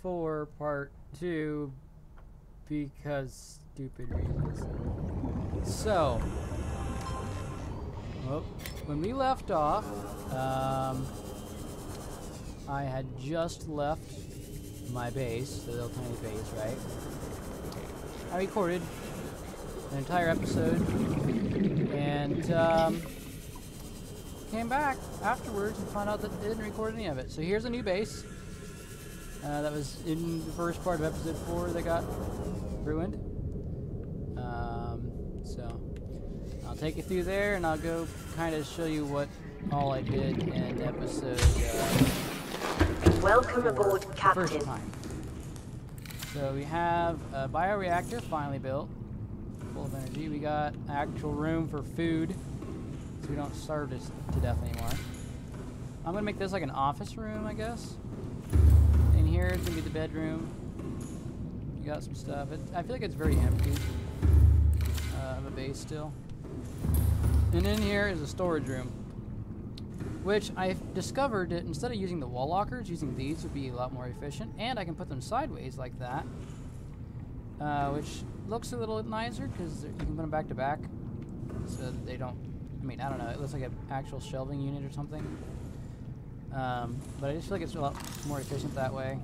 4 part 2 because stupid reasons. So, well, when we left off, I had just left my base, the little tiny base, right? I recorded an entire episode and came back afterwards and found out that it didn't record any of it. So here's a new base that was in the first part of episode 4 that got ruined. So I'll take you through there and I'll go kind of show you what all I did in episode Welcome aboard, Captain. first time. So we have a bioreactor finally built, full of energy. We got actual room for food, so we don't starve to death anymore. I'm gonna make this like an office room, I guess. In here is gonna be the bedroom. You got some stuff. I feel like it's very empty of a base still. And in here is a storage room, which I've discovered that instead of using the wall lockers, using these would be a lot more efficient, and I can put them sideways like that, which looks a little nicer because you can put them back to back, so that they don't. I mean, I don't know. It looks like an actual shelving unit or something, but I just feel like it's a lot more efficient that way.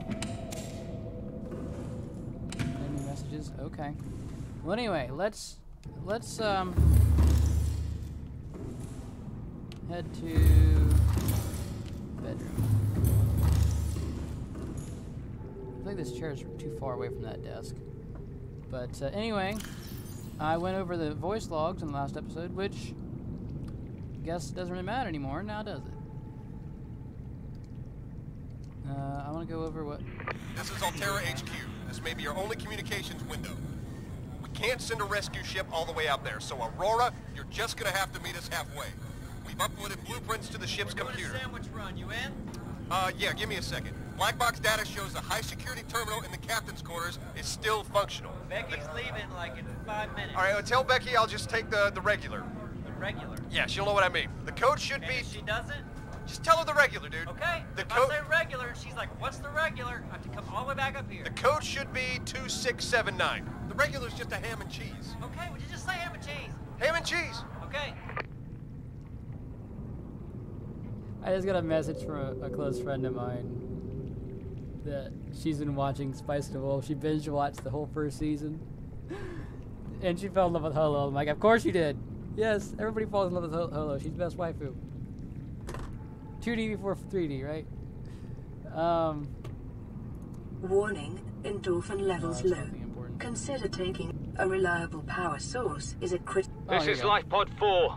Any messages? Okay. Well, anyway, let's head to bedroom. I feel like this chair is too far away from that desk. But anyway, I went over the voice logs in the last episode, which I guess doesn't really matter anymore, now does it? I want to go over what... This is Altera HQ. This may be your only communications window. We can't send a rescue ship all the way out there, so Aurora, you're just gonna have to meet us halfway. We've uploaded blueprints to the ship's computer. Sandwich run, you in? Yeah, give me a second. Black box data shows the high-security terminal in the captain's quarters is still functional. Becky's leaving like in 5 minutes. All right, tell Becky I'll just take the regular. The regular? Yeah, she'll know what I mean. The code should And be... if she doesn't? Just tell her the regular, dude. Okay. The If I code... say regular, and she's like, what's the regular? I have to come all the way back up here. The code should be 2679. The regular's just a ham and cheese. Okay, would you just say ham and cheese? Ham and cheese! Okay. I just got a message from a close friend of mine that she's been watching Spice and the Wolf. She binge watched the whole first season. And she fell in love with Holo. I'm like, of course you did. Yes, everybody falls in love with Holo. She's best waifu. 2D before 3D, right? Warning, endorphin levels low. something important. Consider taking a reliable power source is a critical... This is Lifepod 4.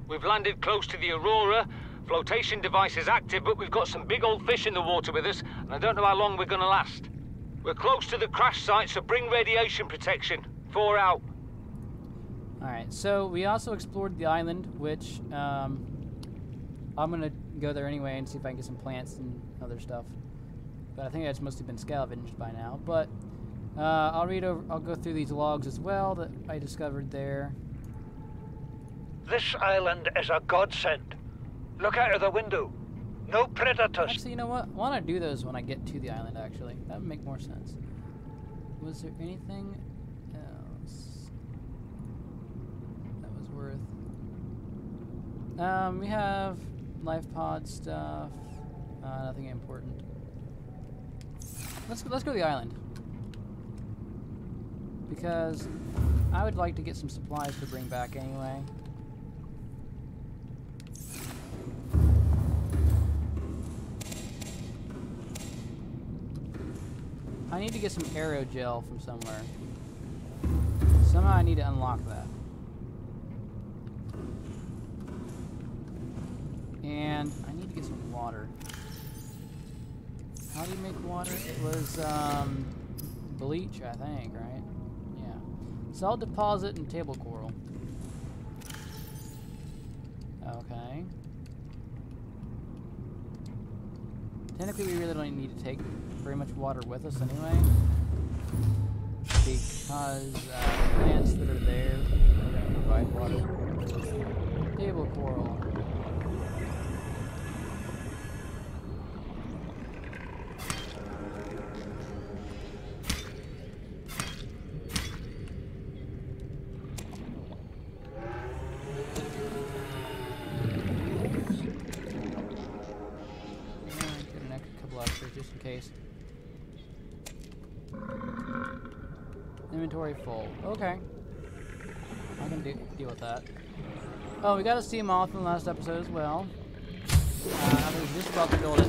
We've landed close to the Aurora. Flotation device is active, but we've got some big old fish in the water with us, and I don't know how long we're gonna last. We're close to the crash site, so bring radiation protection. 4 out. Alright, so we also explored the island, which I'm gonna go there anyway and see if I can get some plants and other stuff. But I think that's mostly been scavenged by now. But I'll go through these logs as well that I discovered there. This island is a godsend. Look out of the window. No predators. Actually, you know what? Why don't I do those when I get to the island, actually? That would make more sense. Was there anything else that was worth... we have life pod stuff. Nothing important. Let's go to the island. Because I would like to get some supplies to bring back anyway. I need to get some aerogel from somewhere. Somehow I need to unlock that. And I need to get some water. How do you make water? It was bleach, I think, right? Yeah. Salt deposit and table coral. Okay. Technically, we really don't need to take very much water with us anyway, because plants that are there are going to provide water. Table coral. Inventory full. Okay. I can deal with that. Oh, we got a sea moth in the last episode as well. I was just about to build it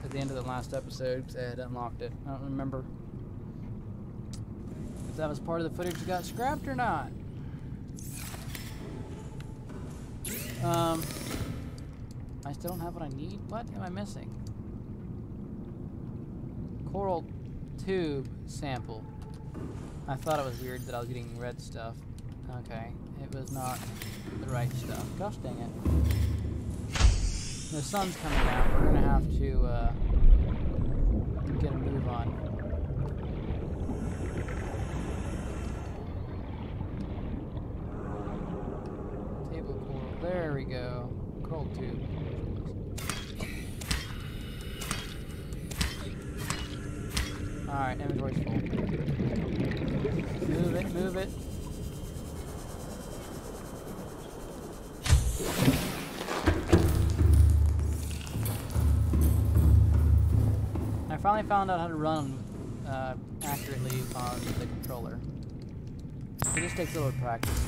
at the end of the last episode because I had unlocked it. I don't remember if that was part of the footage that got scrapped or not. I still don't have what I need. What am I missing? Coral tube sample. I thought it was weird that I was getting red stuff. Okay, it was not the right stuff. Gosh dang it. The sun's coming out. We're gonna have to get a move on. Table coral. There we go. Coral tube. Alright, inventory's full. Move it, move it. I finally found out how to run accurately on the controller. It just takes a little practice.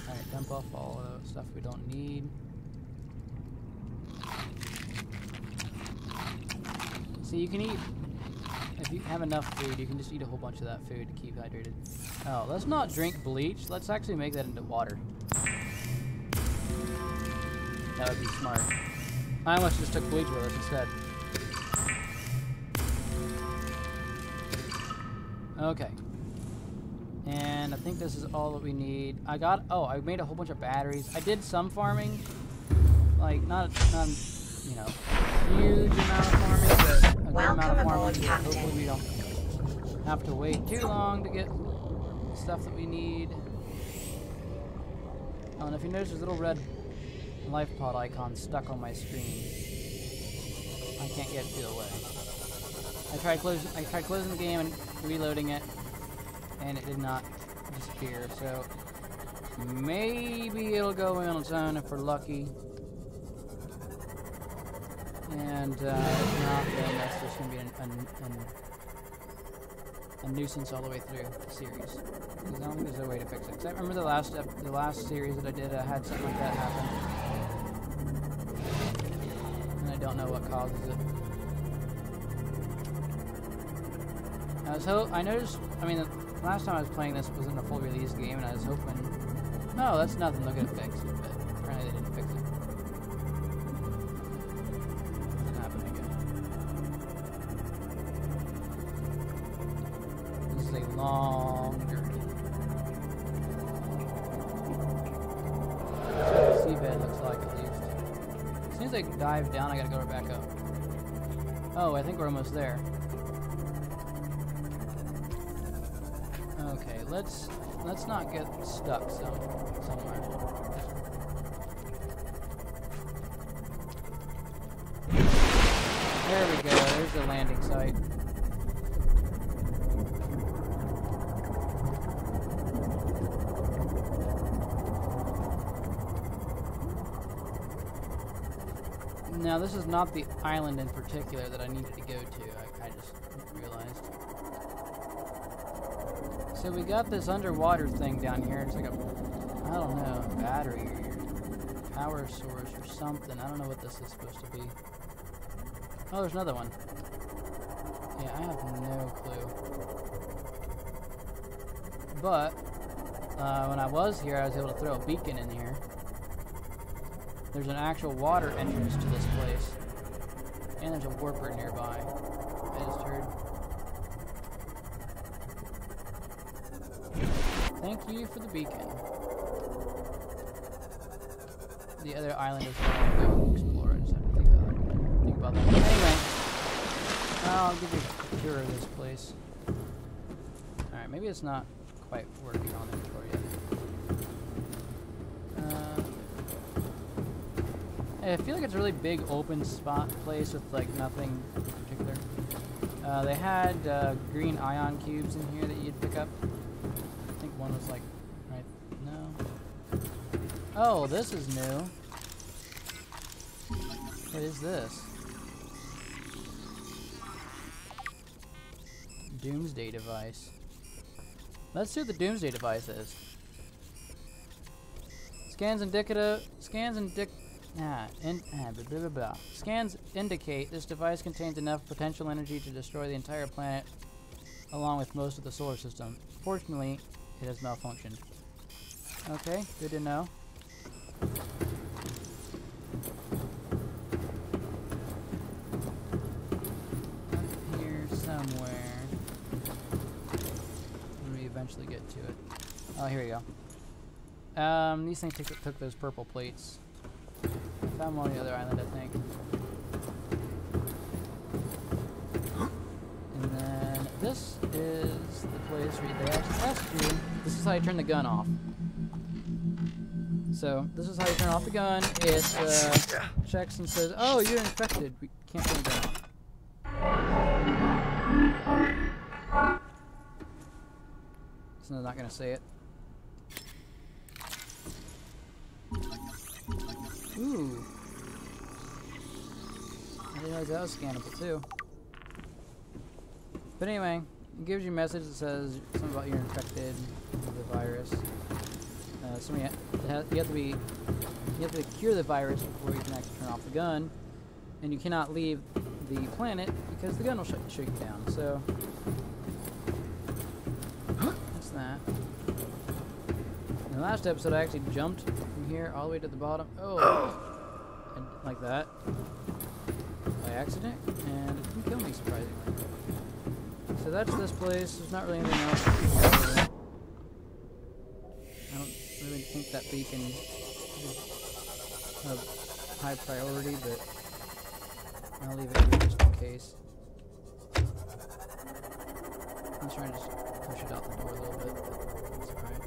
Alright, dump off all the stuff we don't need. See, you can eat, if you have enough food, you can just eat a whole bunch of that food to keep hydrated. Oh, let's not drink bleach. Let's actually make that into water. That would be smart. I almost just took bleach with us instead. Okay. And I think this is all that we need. I made a whole bunch of batteries. I did some farming. Like, not you know, huge amount of farming, but a good amount of farming. So hopefully we don't have to wait too long to get stuff that we need. Oh, and if you notice, there's a little red life pod icon stuck on my screen. I can't get it to go away. I tried closing the game and reloading it, and it did not disappear. So maybe it'll go away on its own if we're lucky. And if not, then that's just going to be a nuisance all the way through the series. Because I don't think there's a way to fix it. Because I remember the last series that I did, I had something like that happen. And I don't know what causes it. I noticed, I mean, the last time I was playing this wasn't a full release game, and I was hoping, no, that's nothing, they'll get it fixed. But apparently they didn't fix it. A long journey. That's what the seabed looks like, at least. As soon as I dive down, I gotta go back up. Oh, I think we're almost there. Okay, let's not get stuck somewhere. There we go. There's the landing site. Now, this is not the island in particular that I needed to go to, I just realized. So we got this underwater thing down here. It's like a, I don't know, battery or power source or something. I don't know what this is supposed to be. Oh, there's another one. Yeah, I have no clue. But, when I was here, I was able to throw a beacon in here. There's an actual water entrance to this place. And there's a warper nearby. I just heard. Thank you for the beacon. The other island is where I'm going to go explore. I just have to think about that. Anyway, I'll give you a tour of this place. Alright, maybe it's not quite working on the tour yet. I feel like it's a really big open spot place with like nothing in particular. They had green ion cubes in here that you'd pick up. I think one was like right. No, Oh, this is new. What is this? Doomsday device. Let's see what the Doomsday device is. Scans indicate this device contains enough potential energy to destroy the entire planet, along with most of the solar system. Fortunately, it has malfunctioned. Okay, good to know. Up here somewhere. When we eventually get to it. Oh, here we go. These things took those purple plates. Found one on the other island, I think. And then this is the place where they actually ask you. This is how you turn the gun off. So this is how you turn off the gun. It checks and says, "Oh, you're infected. We can't turn the gun off." So I'm not gonna say it. Ooh. I didn't realize that was scannable too. But anyway, it gives you a message that says something about you're infected with the virus. So you have to cure the virus before you can actually turn off the gun, and you cannot leave the planet because the gun will shut you down. So that's that. In the last episode, I actually jumped from here all the way to the bottom. Oh, and like that by accident, and it didn't kill me surprisingly. So that's this place. There's not really anything else. I don't really think that beacon is of high priority, but I'll leave it here just in case. I'm trying to just push it out the door a little bit, but it's alright.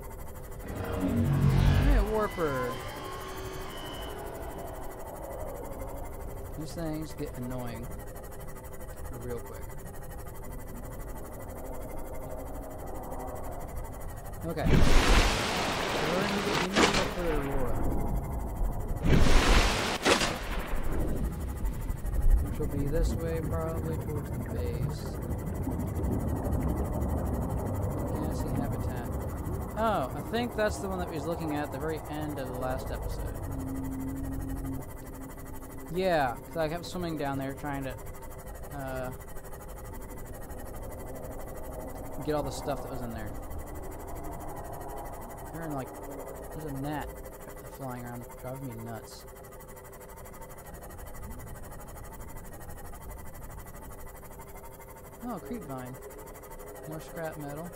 Hey, a warper! These things get annoying real quick. Okay. So we need to go for the Aurora. Which will be this way, probably towards the base. Gassy habitat. Oh, I think that's the one that we was looking at the very end of the last episode. Yeah, because I kept swimming down there trying to get all the stuff that was in there. And like, there's a gnat flying around, driving me nuts. Oh, creep vine. More scrap metal.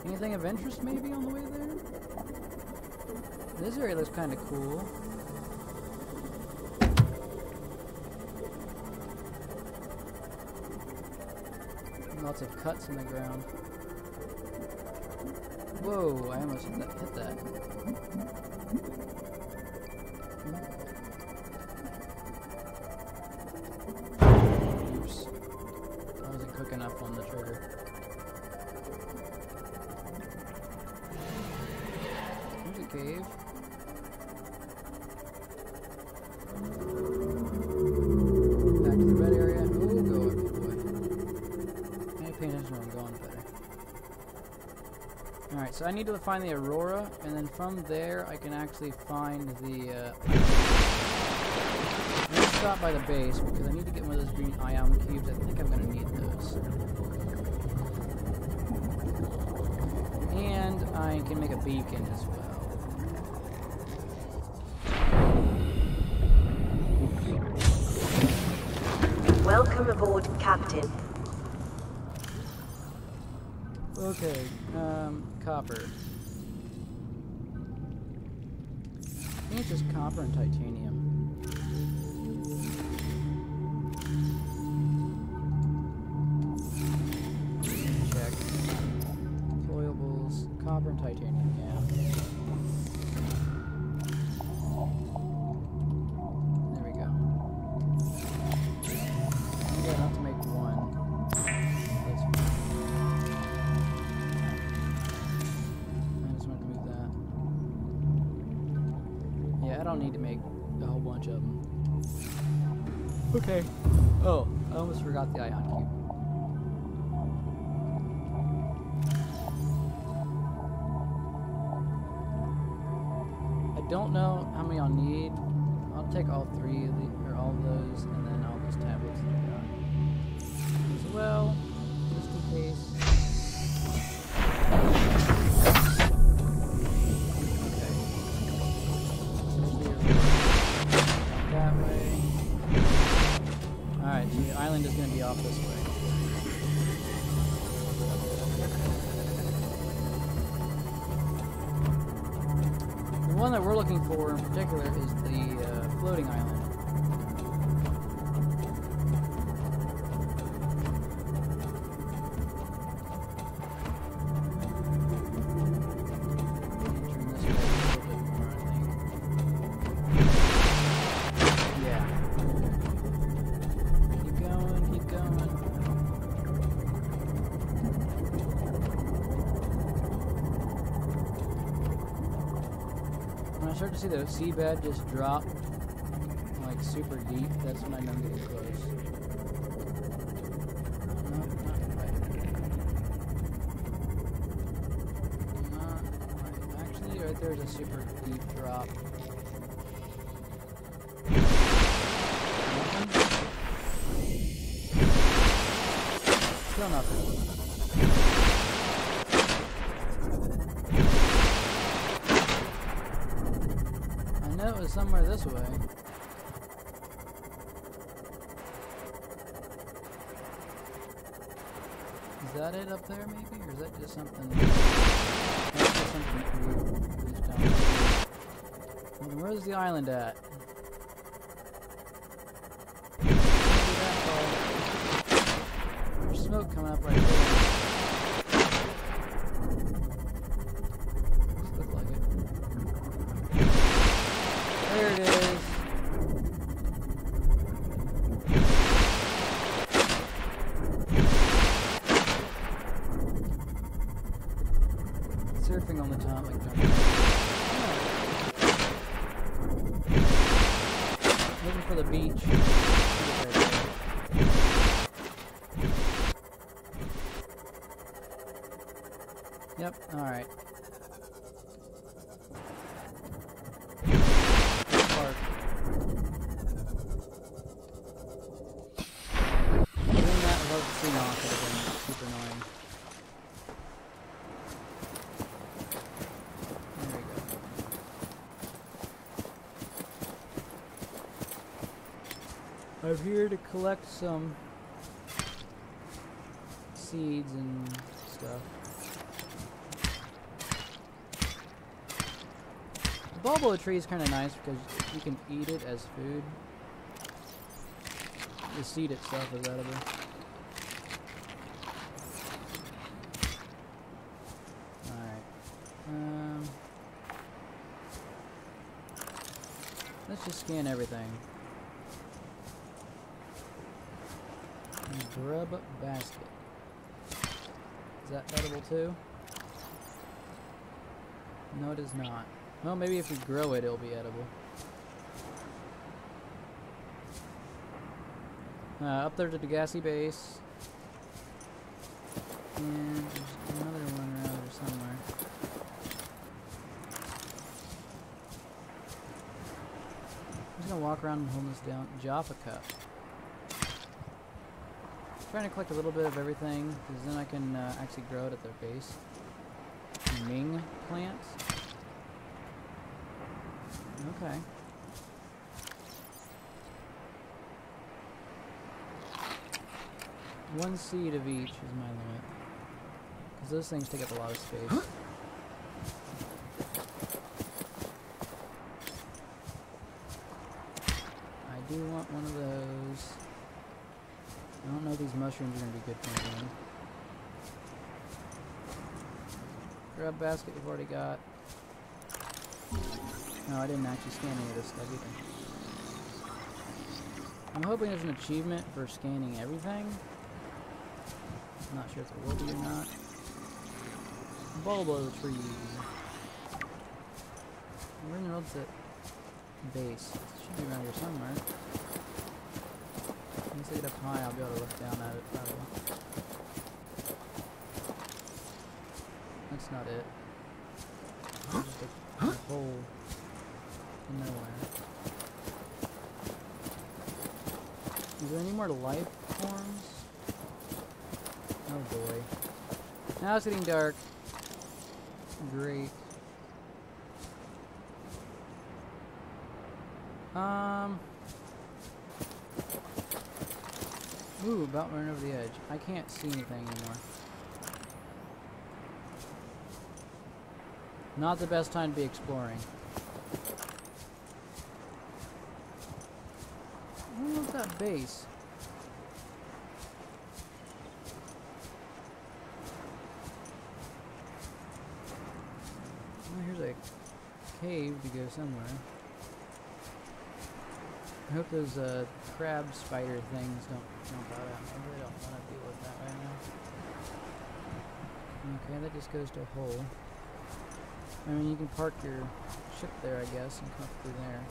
Anything of interest maybe on the way there? This area looks kind of cool. Lots of cuts in the ground. Whoa, I almost hit that. Oops. I wasn't quick enough on the trigger. There's a cave. Back to the red area. Oh, go it, boy. I need to pay attention when I'm going better. Alright, so I need to find the Aurora, and then from there I can actually find the, I'm going to stop by the base, because I need to get one of those green ion cubes. I think I'm going to need those. And I can make a beacon as well. Welcome aboard, Captain. Okay, copper. I think it's just copper and titanium. Check. Deployables, copper and titanium, yeah. There we go. Okay, I have to make one. That's fine. I just want to move that. don't need to make a whole bunch of them. Okay. Oh, I almost forgot the ion cube. I don't know how many I'll need. I'll take all 3 of the, or all of those, and then all those tablets that I got as well, just in case. Okay. That way. Alright, so the island is going to be off this way. The one that we're looking for in particular is the floating island. When I start to see the seabed just drop like super deep, that's when I know I'm getting close. No, not quite. Not quite. Actually, right there's a super deep drop. Nothing? Still nothing. I know it was somewhere this way. Is that it up there, maybe? Or is that just something... That's just something weird. Down there. Well, where's the island at? There's smoke coming up right there. Looks like it. There it is. Surfing on the top like that. Looking for the beach. Yep, alright. Park. Doing that without the sea knock would have been super annoying. There we go. I'm here to collect some seeds and stuff. The bulbo tree is kind of nice because you can eat it as food. The seed itself is edible. Alright. Let's just scan everything. Grub basket. Is that edible too? No, it is not. Well, maybe if we grow it, it'll be edible. Up there to the gassy base. And there's another one around there somewhere. I'm just gonna walk around and hold this down. Jaffa cup. Trying to collect a little bit of everything, because then I can actually grow it at their base. Ming plants. Okay. One seed of each is my limit. Because those things take up a lot of space. I do want one of those. I don't know if these mushrooms are going to be good for me. Grub basket we've already got. No, I didn't actually scan any of this stuff either. I'm hoping there's an achievement for scanning everything. I'm not sure if there will be or not. Bulbo tree. Where in the world's it? base. It should be around here somewhere. Once I get up high, I'll be able to look down at it probably. That's not it. It's just a hole in nowhere. Is there any more life forms? Oh boy. Now it's getting dark. Great. Ooh, about running over the edge. I can't see anything anymore. Not the best time to be exploring. What was that base? Oh, here's a cave to go somewhere. I hope those crab spider things don't jump out at me. I really don't want to deal with that right now. Okay, that just goes to a hole. I mean, you can park your ship there, I guess, and come up through there.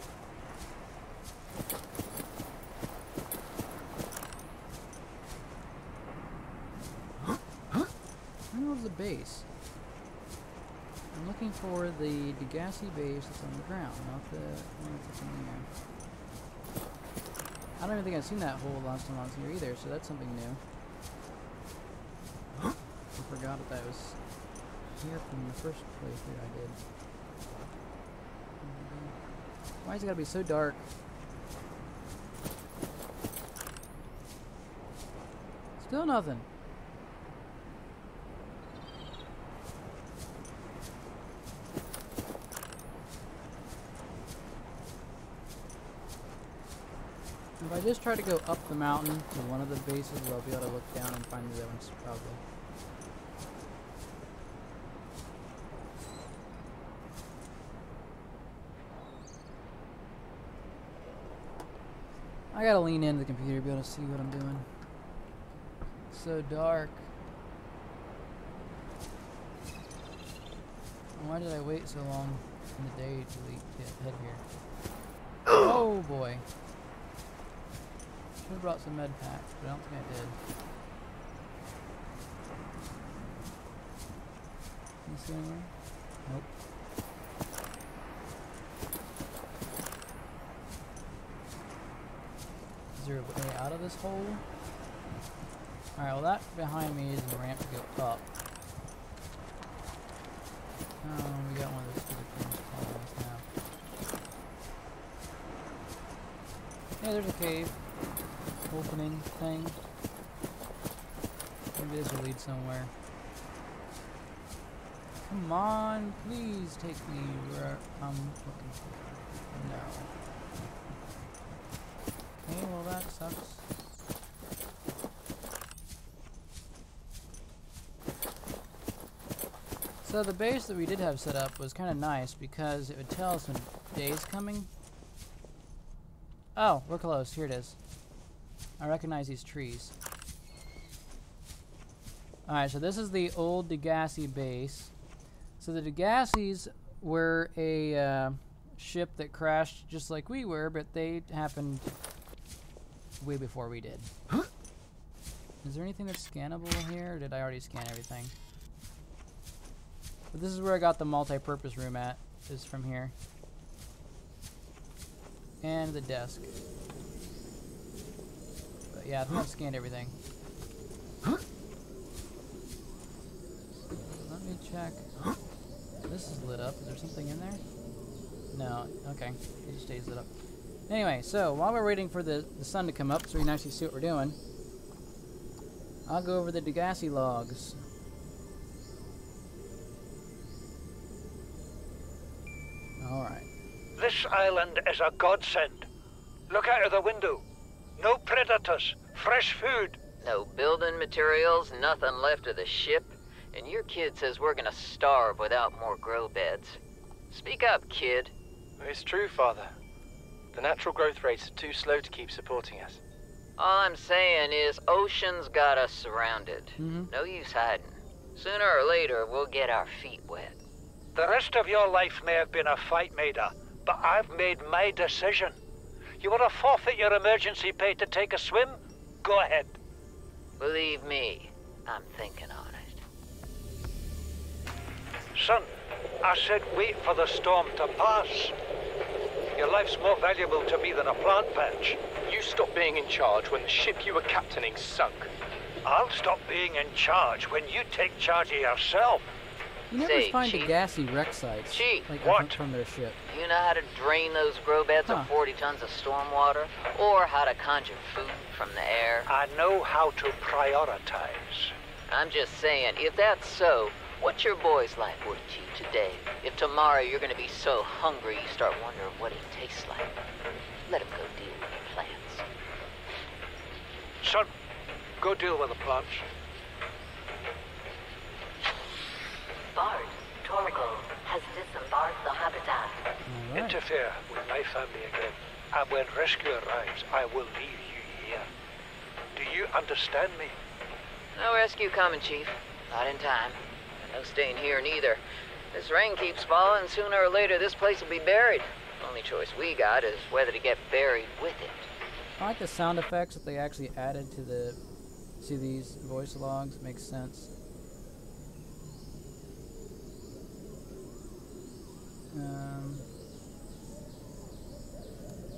Where was the base? I'm looking for the Degassi base that's on the ground, not the one that's in the air. I don't even think I've seen that hole last time I was here either, so that's something new. I forgot that was here from the first playthrough I did. Why's it gotta be so dark? Still nothing. If I just try to go up the mountain to one of the bases, I'll be able to look down and find the other ones, probably. I gotta lean into the computer to be able to see what I'm doing. It's so dark. Why did I wait so long in the day to head here? Oh boy. Should have brought some med packs, but I don't think I did. Can you see anywhere? Nope. Is there a way out of this hole? Alright, well that behind me is the ramp to go up. Oh, we got one of those stupid things following us now. Yeah, there's a cave. Opening thing. Maybe this will lead somewhere. Come on, please take me where I'm looking for. No. Okay, well that sucks. So the base that we did have set up was kind of nice because it would tell us when day's coming. Oh, we're close. Here it is. I recognize these trees. Alright, so this is the old Degassi base. So the Degassis were a ship that crashed just like we were, but they happened way before we did. Is there anything that's scannable here, or did I already scan everything? But this is where I got the multi-purpose room at, is from here. And the desk. But yeah, I think I've scanned everything. Let me check. This is lit up. Is there something in there? No. Okay. It just stays lit up. Anyway, so while we're waiting for the sun to come up so we can actually see what we're doing, I'll go over the Degassi logs. Alright. This island is a godsend. Look out of the window. No predators, fresh food. No building materials, nothing left of the ship, and your kid says we're gonna starve without more grow beds. Speak up, kid. It's true, Father. The natural growth rates are too slow to keep supporting us. All I'm saying is Ocean's got us surrounded. No use hiding. Sooner or later, we'll get our feet wet. The rest of your life may have been a fight, Maida, but I've made my decision. You want to forfeit your emergency pay to take a swim? Go ahead. Believe me, I'm thinking on it. Son, I said wait for the storm to pass. Your life's more valuable to me than a plant patch. You stopped being in charge when the ship you were captaining sunk. I'll stop being in charge when you take charge of yourself. You never Say, find Chief. a gassy wreck sites Chief. like What? from their ship. You know how to drain those grow beds Huh. of 40 tons of storm water? Or how to conjure food from the air? I know how to prioritize. I'm just saying, if that's so, what's your boy's life worth to you today? If tomorrow you're gonna be so hungry you start wondering what he tastes like, let him go deal with the plants. Son, go deal with the plants. Bard, Torgo has disembarked the habitat. All right. Interfere with my family again, and when rescue arrives, I will leave you here. Do you understand me? No rescue coming, Chief. Not in time. And no staying here neither. This rain keeps falling, sooner or later this place will be buried. Only choice we got is whether to get buried with it. I like the sound effects that they actually added to the these voice logs. Makes sense.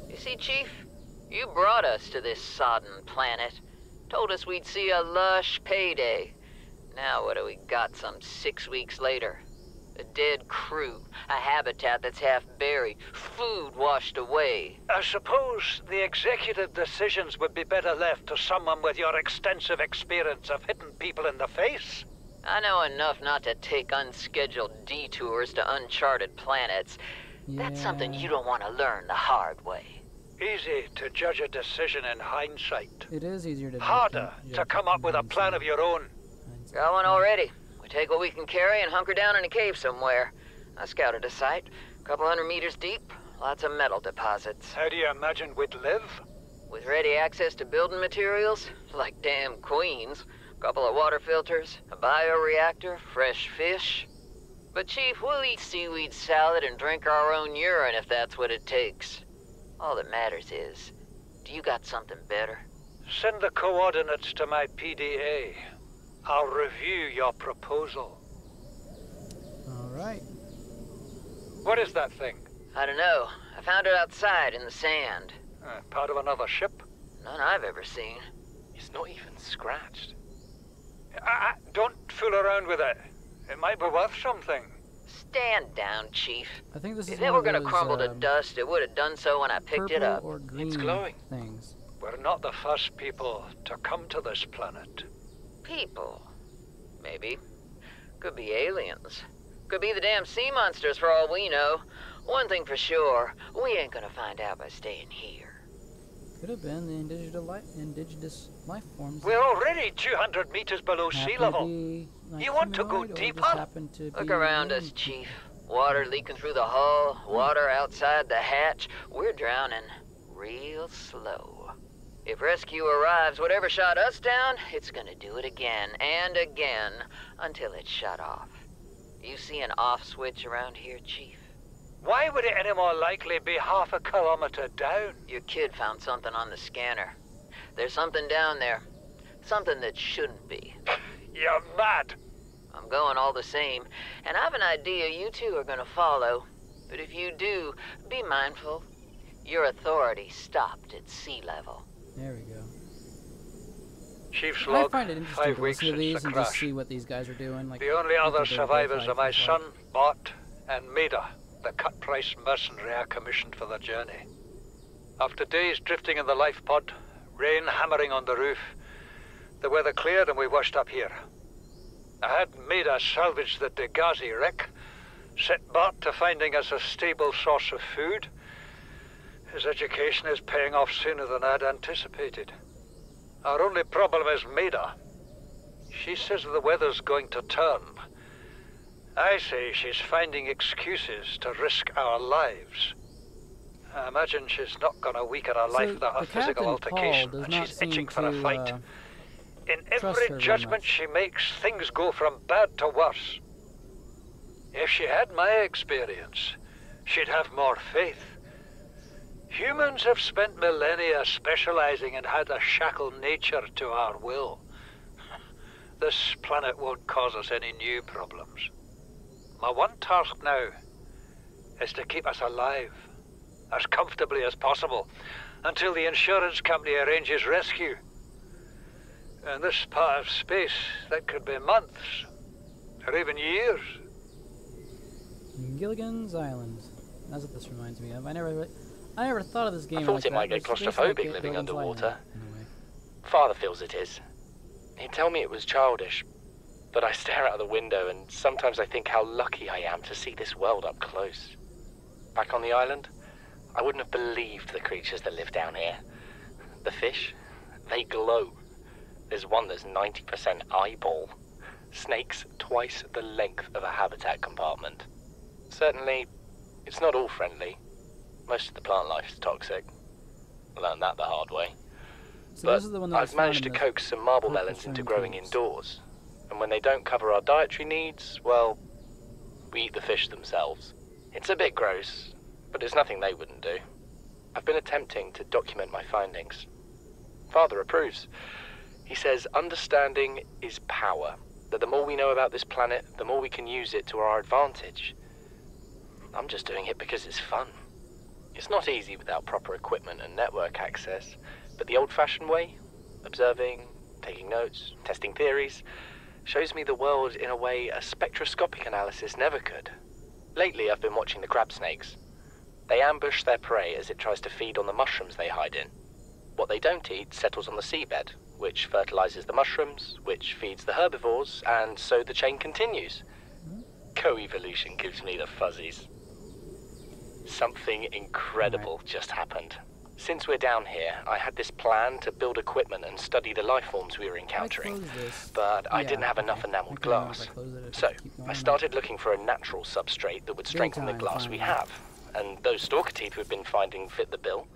You see, Chief, you brought us to this sodden planet. Told us we'd see a lush payday. Now what do we got some 6 weeks later? A dead crew, a habitat that's half buried, food washed away. I suppose the executive decisions would be better left to someone with your extensive experience of hitting people in the face. I know enough not to take unscheduled detours to uncharted planets. That's something you don't want to learn the hard way. Easy to judge a decision in hindsight. It is easier to Harder to come up with a plan of your own. Got one already. We take what we can carry and hunker down in a cave somewhere. I scouted a site, a couple 100 meters deep, lots of metal deposits. How do you imagine we'd live? With ready access to building materials, like damn queens, a couple of water filters, a bioreactor, fresh fish. But Chief, we'll eat seaweed salad and drink our own urine if that's what it takes. All that matters is, do you got something better? Send the coordinates to my PDA. I'll review your proposal. All right. What is that thing? I don't know. I found it outside in the sand. Part of another ship? None I've ever seen. It's not even scratched. Don't fool around with it. It might be worth something. Stand down, Chief. I think this is If it one were of gonna those, crumble to dust, it would have done so when I picked it purple up. or green glowing. things. We're not the first people to come to this planet. People. Maybe. Could be aliens. Could be the damn sea monsters for all we know. One thing for sure, we ain't gonna find out by staying here. Could have been the indigenous life forms. We're already 200 meters below sea level. You want to go deeper? Look around us, Chief. Water leaking through the hull, water outside the hatch. We're drowning real slow. If rescue arrives, whatever shot us down, it's gonna do it again and again until it's shut off. You see an off switch around here, Chief? Why would it any more likely be half a kilometer down? Your kid found something on the scanner. There's something down there. Something that shouldn't be. You're mad. I'm going all the same, and I've an idea you two are gonna follow. But if you do, be mindful. Your authority stopped at sea level. There we go. Chief's I log, find it interesting 5 to weeks listen to since these the and just crash. see what these guys are doing. Like The only other what their survivors life are my is son, like. Bart, and Maida, the cut-price mercenary I commissioned for the journey. After days drifting in the life pod, rain hammering on the roof, the weather cleared and we washed up here. I had Maida salvage the Degazi wreck, set Bart to finding us a stable source of food. His education is paying off sooner than I'd anticipated. Our only problem is Maida. She says the weather's going to turn. I say she's finding excuses to risk our lives. I imagine she's not going to weaken her life without a the physical Captain Paul altercation, does and not she's seem itching for a to, fight. In trust her every very judgment much. she makes, things go from bad to worse. If she had my experience, she'd have more faith. Humans have spent millennia specializing in how to shackle nature to our will. This planet won't cause us any new problems. My one task now is to keep us alive, as comfortably as possible, until the insurance company arranges rescue. In this part of space, that could be months, or even years. Gilligan's Island. That's what this reminds me of. I never thought of this game. I thought like it might that. get It's basically claustrophobic like living Gilligan's underwater. Island, in a way. Father feels it is. He'd tell me it was childish, but I stare out of the window and sometimes I think how lucky I am to see this world up close. Back on the island, I wouldn't have believed the creatures that live down here. The fish, they glow. There's one that's 90% eyeball. Snakes twice the length of a habitat compartment. Certainly, it's not all friendly. Most of the plant life is toxic. Learned that the hard way. So But this is the one that was I've managed to found in coax some marble purple melons into swimming growing pools. indoors. And when they don't cover our dietary needs, well, we eat the fish themselves. It's a bit gross, but it's nothing they wouldn't do. I've been attempting to document my findings. Father approves. He says understanding is power, that the more we know about this planet, the more we can use it to our advantage. I'm just doing it because it's fun. It's not easy without proper equipment and network access, but the old-fashioned way, observing, taking notes, testing theories, shows me the world in a way a spectroscopic analysis never could. Lately, I've been watching the crab snakes. They ambush their prey as it tries to feed on the mushrooms they hide in. What they don't eat settles on the seabed, which fertilizes the mushrooms, which feeds the herbivores, and so the chain continues. Co-evolution gives me the fuzzies. Something incredible just happened. Since we're down here, I had this plan to build equipment and study the life forms we were encountering, but I didn't have enough enameled glass. So, I started looking for a natural substrate that would strengthen the glass we have, and those stalker teeth we've been finding fit the bill.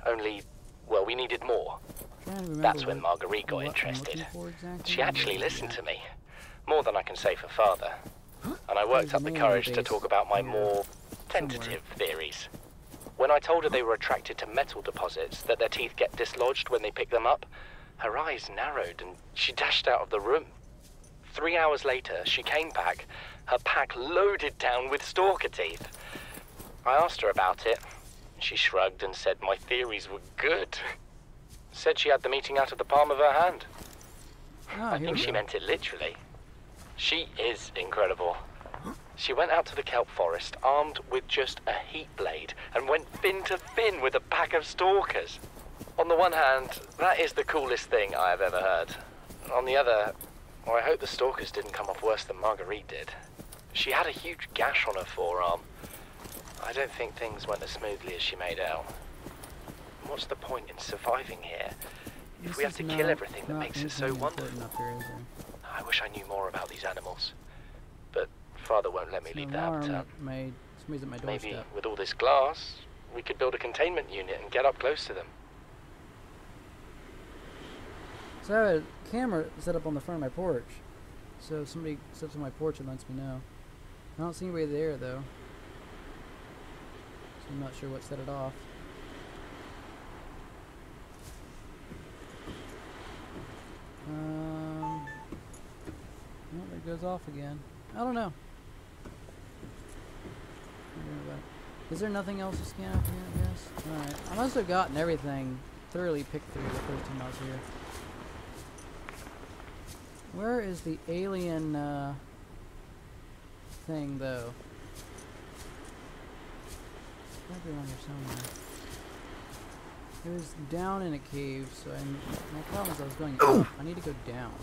Only, well, we needed more. That's when Marguerite got interested. She actually listened to me, more than I can say for Father, and I worked up the courage to talk about my more tentative theories. When I told her they were attracted to metal deposits, that their teeth get dislodged when they pick them up, her eyes narrowed and she dashed out of the room. 3 hours later, she came back, her pack loaded down with stalker teeth. I asked her about it. She shrugged and said my theories were good. Said she had the meeting out of the palm of her hand. I think she meant it literally. She is incredible. She went out to the kelp forest armed with just a heat blade and went fin to fin with a pack of stalkers. On the one hand, that is the coolest thing I have ever heard. On the other, well, I hope the stalkers didn't come off worse than Marguerite did. She had a huge gash on her forearm. I don't think things went as smoothly as she made out. What's the point in surviving here if we have to kill everything that makes it so wonderful? I wish I knew more about these animals, but Father won't let me leave the habitat. Maybe with all this glass, we could build a containment unit and get up close to them. So I have a camera set up on the front of my porch. So if somebody steps on my porch, it lets me know. I don't see anybody there though. So I'm not sure what set it off. Well, there it goes off again. I don't know. Is there nothing else to scan up here, I guess? Alright. I must have gotten everything thoroughly picked through the first time I was here. Where is the alien, thing, though? It's gotta be around here somewhere. It was down in a cave, so my problem is I was going up. I need to go down.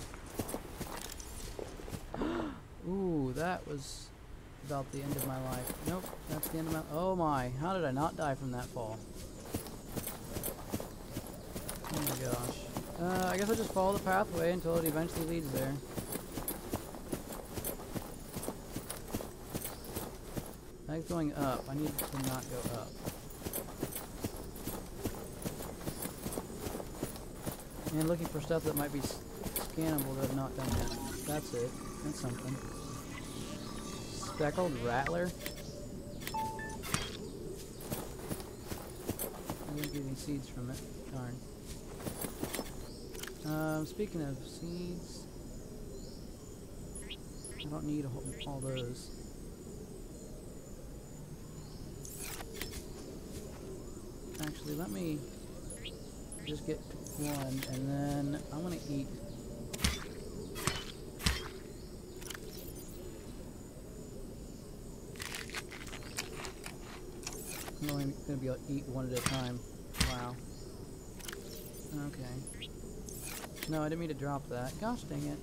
Ooh, that was about the end of my life. Nope, that's the end of my... Oh my, how did I not die from that fall? Oh my gosh. I guess I'll just follow the pathway until it eventually leads there. That's going up. I need to not go up. And looking for stuff that might be scannable that I've not done yet. That's it. That's something. Speckled rattler. didn't get any seeds from it. Darn. Speaking of seeds, I don't need all those. Actually, let me just get one, and then I'm gonna eat. I'm only gonna be able to eat one at a time. Wow. Okay. No, I didn't mean to drop that. Gosh dang it.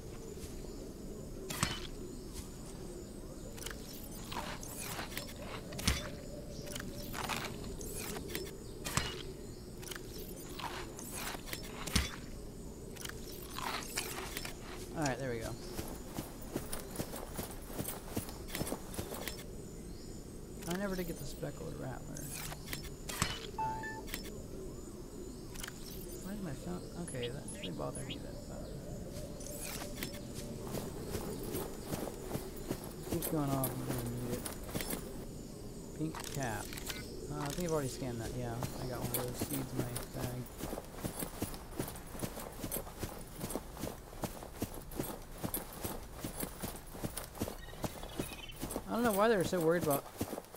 Alright, there we go. I never did get the speckled rattler. Alright. Where's my phone? Okay, that shouldn't bother me, that phone. Keeps going off, I'm gonna need it. Pink cap. I think I've already scanned that, yeah. I got one of those seeds in my bag. I don't know why they were so worried about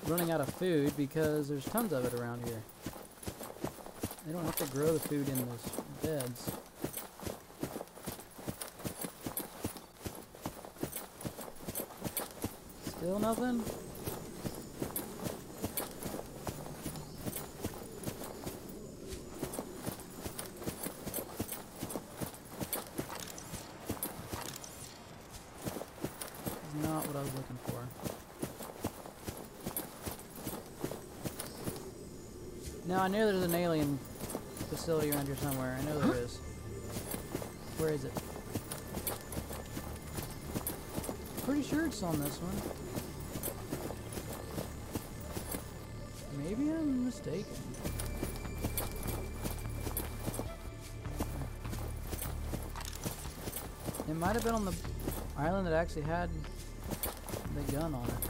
running out of food, because there's tons of it around here. They don't have to grow the food in those beds. Still nothing? That's not what I was looking for. No, I knew there's an alien facility around here somewhere. I know there is. Where is it? Pretty sure it's on this one. Maybe I'm mistaken. It might have been on the island that actually had the gun on it.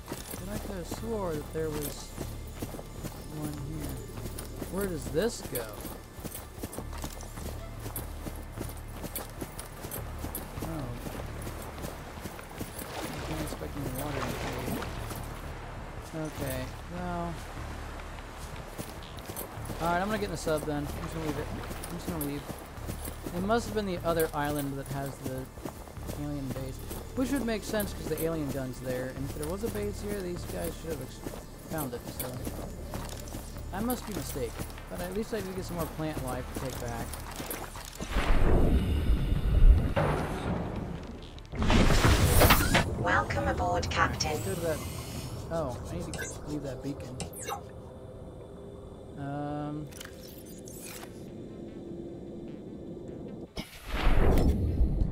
But I could have swore that there was one here. Where does this go? Oh. I wasn't expecting the water to be. Okay, well. Alright, I'm gonna get in the sub then. I'm just gonna leave it. I'm just gonna leave. It must have been the other island that has the alien base. Which would make sense because the alien gun's there. And if there was a base here, these guys should have found it, so. I must be mistaken, but at least I did get some more plant life to take back. Welcome aboard, Captain. Let's go to that. Oh, I need to leave that beacon.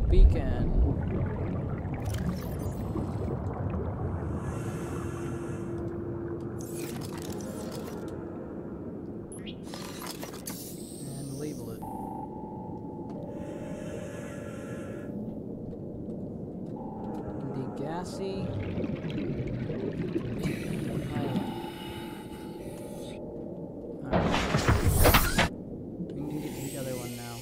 Beacon. Gassy island. Alright. We can do the other one now.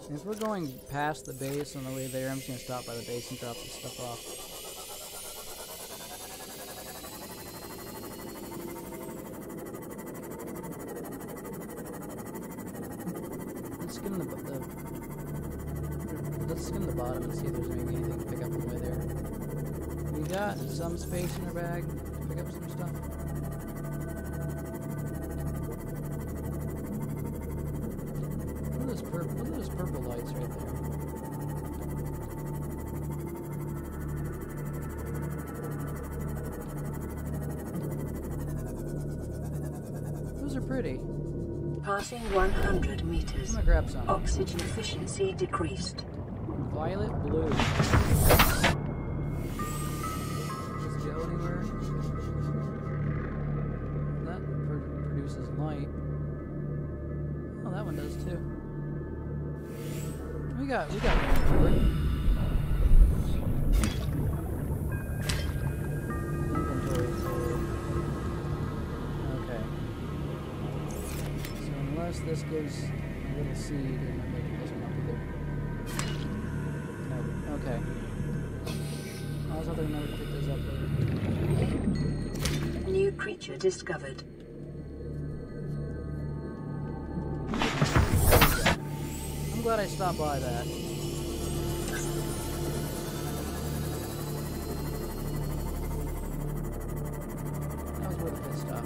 And if we're going past the base on the way there, I'm just going to stop by the base and drop this stuff off. Let's skim the bottom and see if there's maybe anything to pick up on the way there. We got some space in our bag to pick up some stuff. Look at those purple lights right there. Those are pretty. Passing 100 meters. I'm gonna grab some. Oxygen efficiency decreased. Violet blue. Does it go anywhere? That produces light. Oh, that one does too. We got room for it. Inventory full. Unless this gives a little seed, and then maybe it doesn't help either. No. Okay. I was hoping I would pick those up later. New creature discovered. I'm glad I stopped by that. That was worth a pit stop.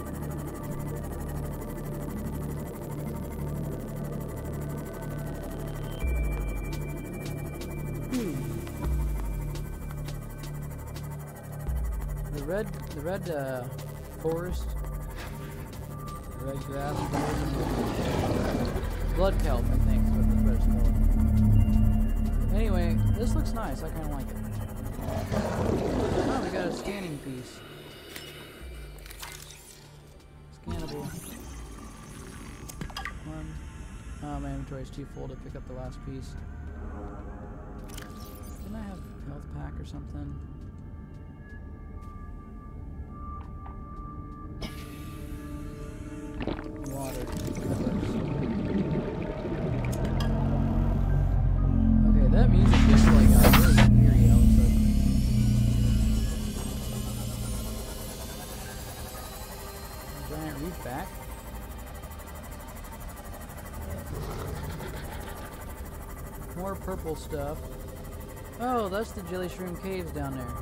The red forest, the red grass, blood kelp, I think is what the red's called. Anyway, this looks nice. I kind of like it. Oh, we got a scanning piece. Scannable. One. Oh, my inventory's too full to pick up the last piece. Didn't I have a health pack or something? Water. Okay, that music just like got really eerie all of a sudden. Giant reef back. More purple stuff. Oh, that's the jelly shroom caves down there.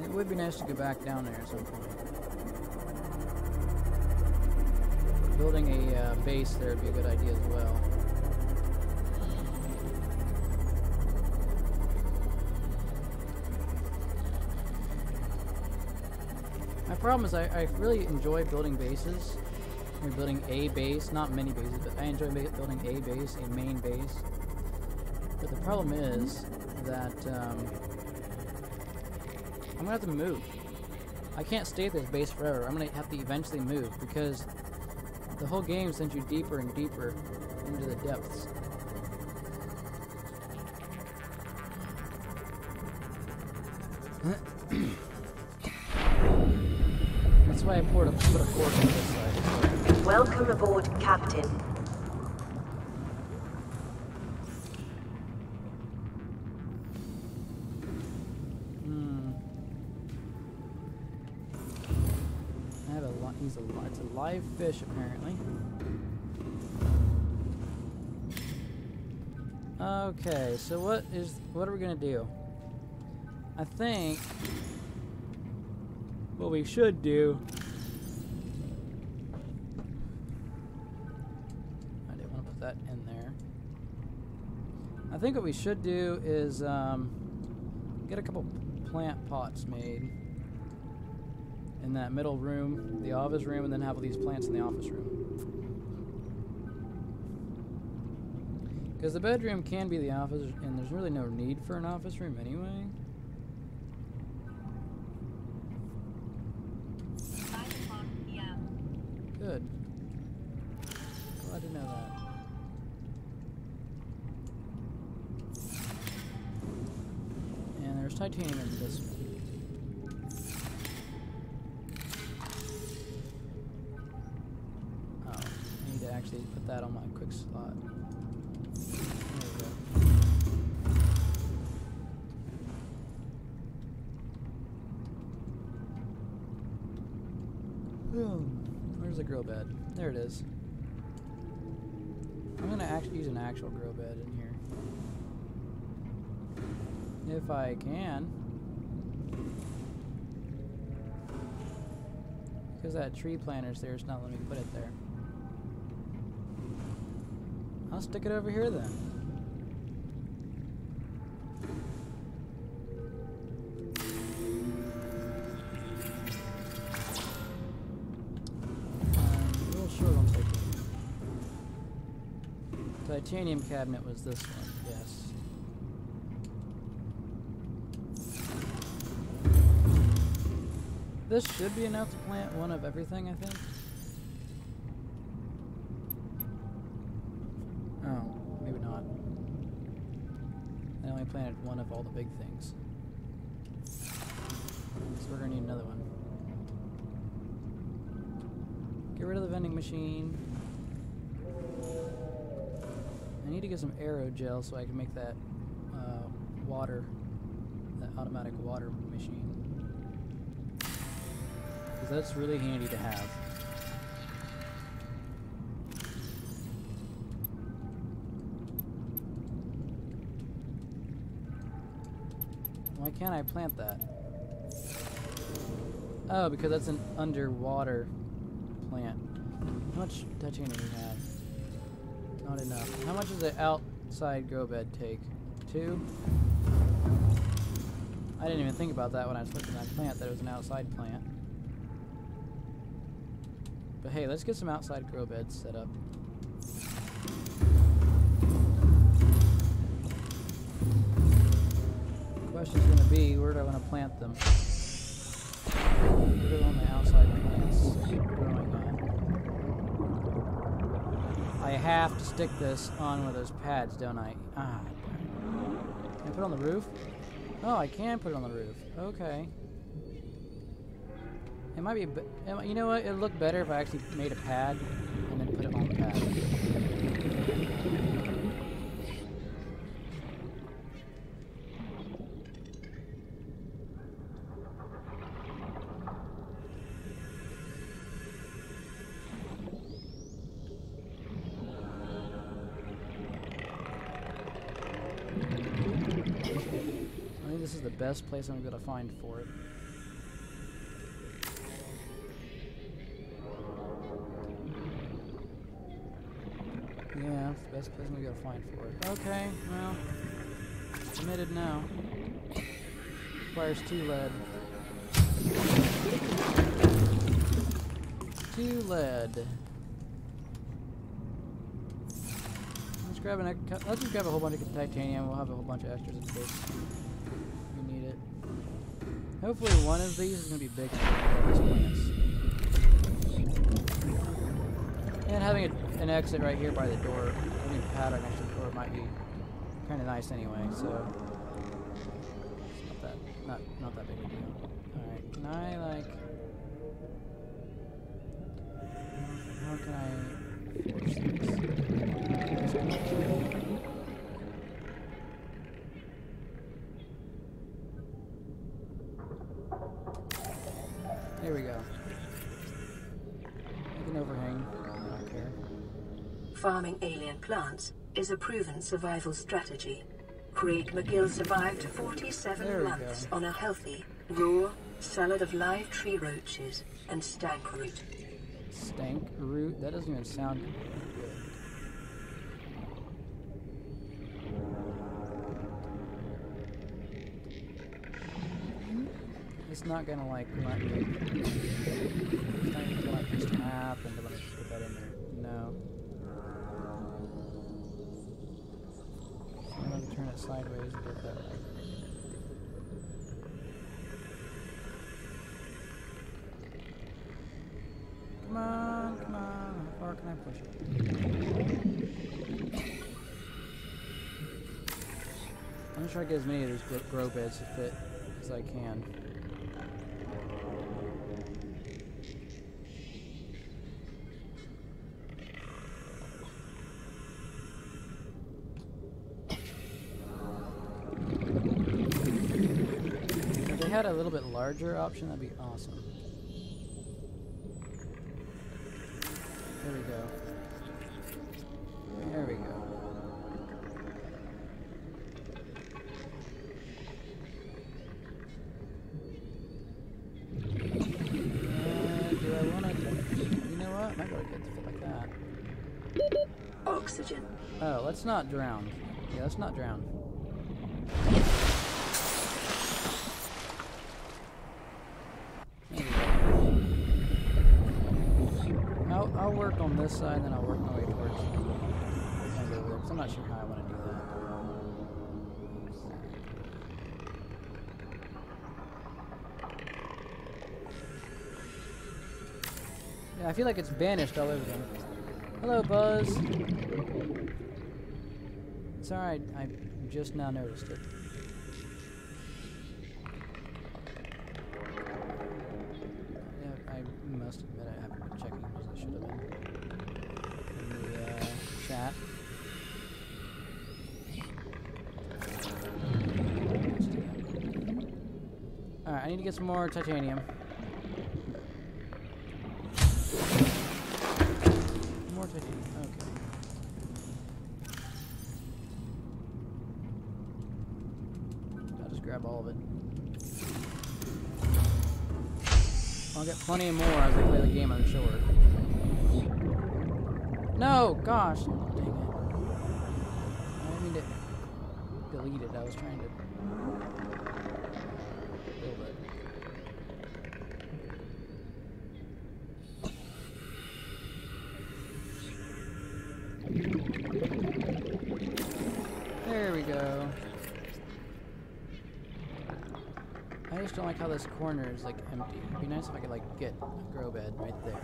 It would be nice to go back down there at some point. Building a base there would be a good idea as well. My problem is I really enjoy building bases. You're building a base, not many bases, but I enjoy building a base, a main base. But the problem is that I'm gonna have to move. I can't stay at this base forever. I'm gonna have to eventually move because the whole game sends you deeper and deeper into the depths. That's why I put a fork on this side. Welcome aboard, Captain. It's a live fish, apparently. Okay, so what are we gonna do? I think what we should do. I didn't want to put that in there. I think what we should do is get a couple plant pots made in that middle room, the office room, and then have all these plants in the office room. Because the bedroom can be the office, and there's really no need for an office room anyway. Good. Glad to know that. And there's titanium in this one. Actually put that on my quick slot. There we go. Oh, where's the grill bed? There it is. I'm gonna actually use an actual grill bed in here. If I can. Because that tree planter's there, it's not letting me put it there. I'll stick it over here then. A little short on titanium. Titanium cabinet was this one, yes. This should be enough to plant one of everything, I think. Oh, maybe not. I only planted one of all the big things. So we're gonna need another one. Get rid of the vending machine. I need to get some aerogel so I can make that water, that automatic water machine. Because that's really handy to have. Why can't I plant that? Oh, because that's an underwater plant. How much titanium do we have? Not enough. How much does the outside grow bed take? 2? I didn't even think about that when I was looking at that plant, that it was an outside plant. But hey, let's get some outside grow beds set up. The question's going to be, where do I want to plant them? Put it on the outside plants growing on. I have to stick this on one of those pads, don't I? Ah. Can I put it on the roof? Oh, I can put it on the roof. Okay. It might be you know what? It'd look better if I actually made a pad and then put it on the pad. I think this is the best place I'm going to find for it. Yeah, that's the best place I'm going to find for it. Okay, well, committed now. Requires 2 lead. 2 lead. Let's just grab a whole bunch of titanium. We'll have a whole bunch of extras in case we need it. Hopefully one of these is going to be big enough for these plants. And having an exit right here by the door, having a pattern next to the door might be kind of nice anyway, so it's not that big a deal. Alright, can I how can I force this? There we go. Make an overhang. I don't care. Farming alien plants is a proven survival strategy. Craig McGill survived 47 months on a healthy, raw salad of live tree roaches and stank root. Stank root? That doesn't even sound good. It's not gonna like let me. It's not gonna like this to happen to let me put that in there. No. I'm gonna turn it sideways and get that right. Come on, come on. How far can I push it? I'm gonna try to get as many of these grow beds to fit as I can. If they had a little bit larger option, that'd be awesome. There we go. There we go. Do I want to... You know what? I might go get to fit like that. Oxygen. Oh, let's not drown. Yeah, let's not drown. I'll work on this side, then I'll work my way towards over there, because I'm not sure how I want to do that. Yeah, I feel like it's banished all over them. Hello, Buzz. It's alright, I just now noticed it. must admit I haven't been checking as I should have been in the chat. Alright, I need to get some more titanium. More titanium, okay. I'll just grab all of it. I'll get plenty more as I play the game, I'm sure. No! Gosh! Dang it. I didn't mean to delete it, I was trying to build it. There we go. I just don't like how this corner is like empty. It'd be nice if I could like get a grow bed right there.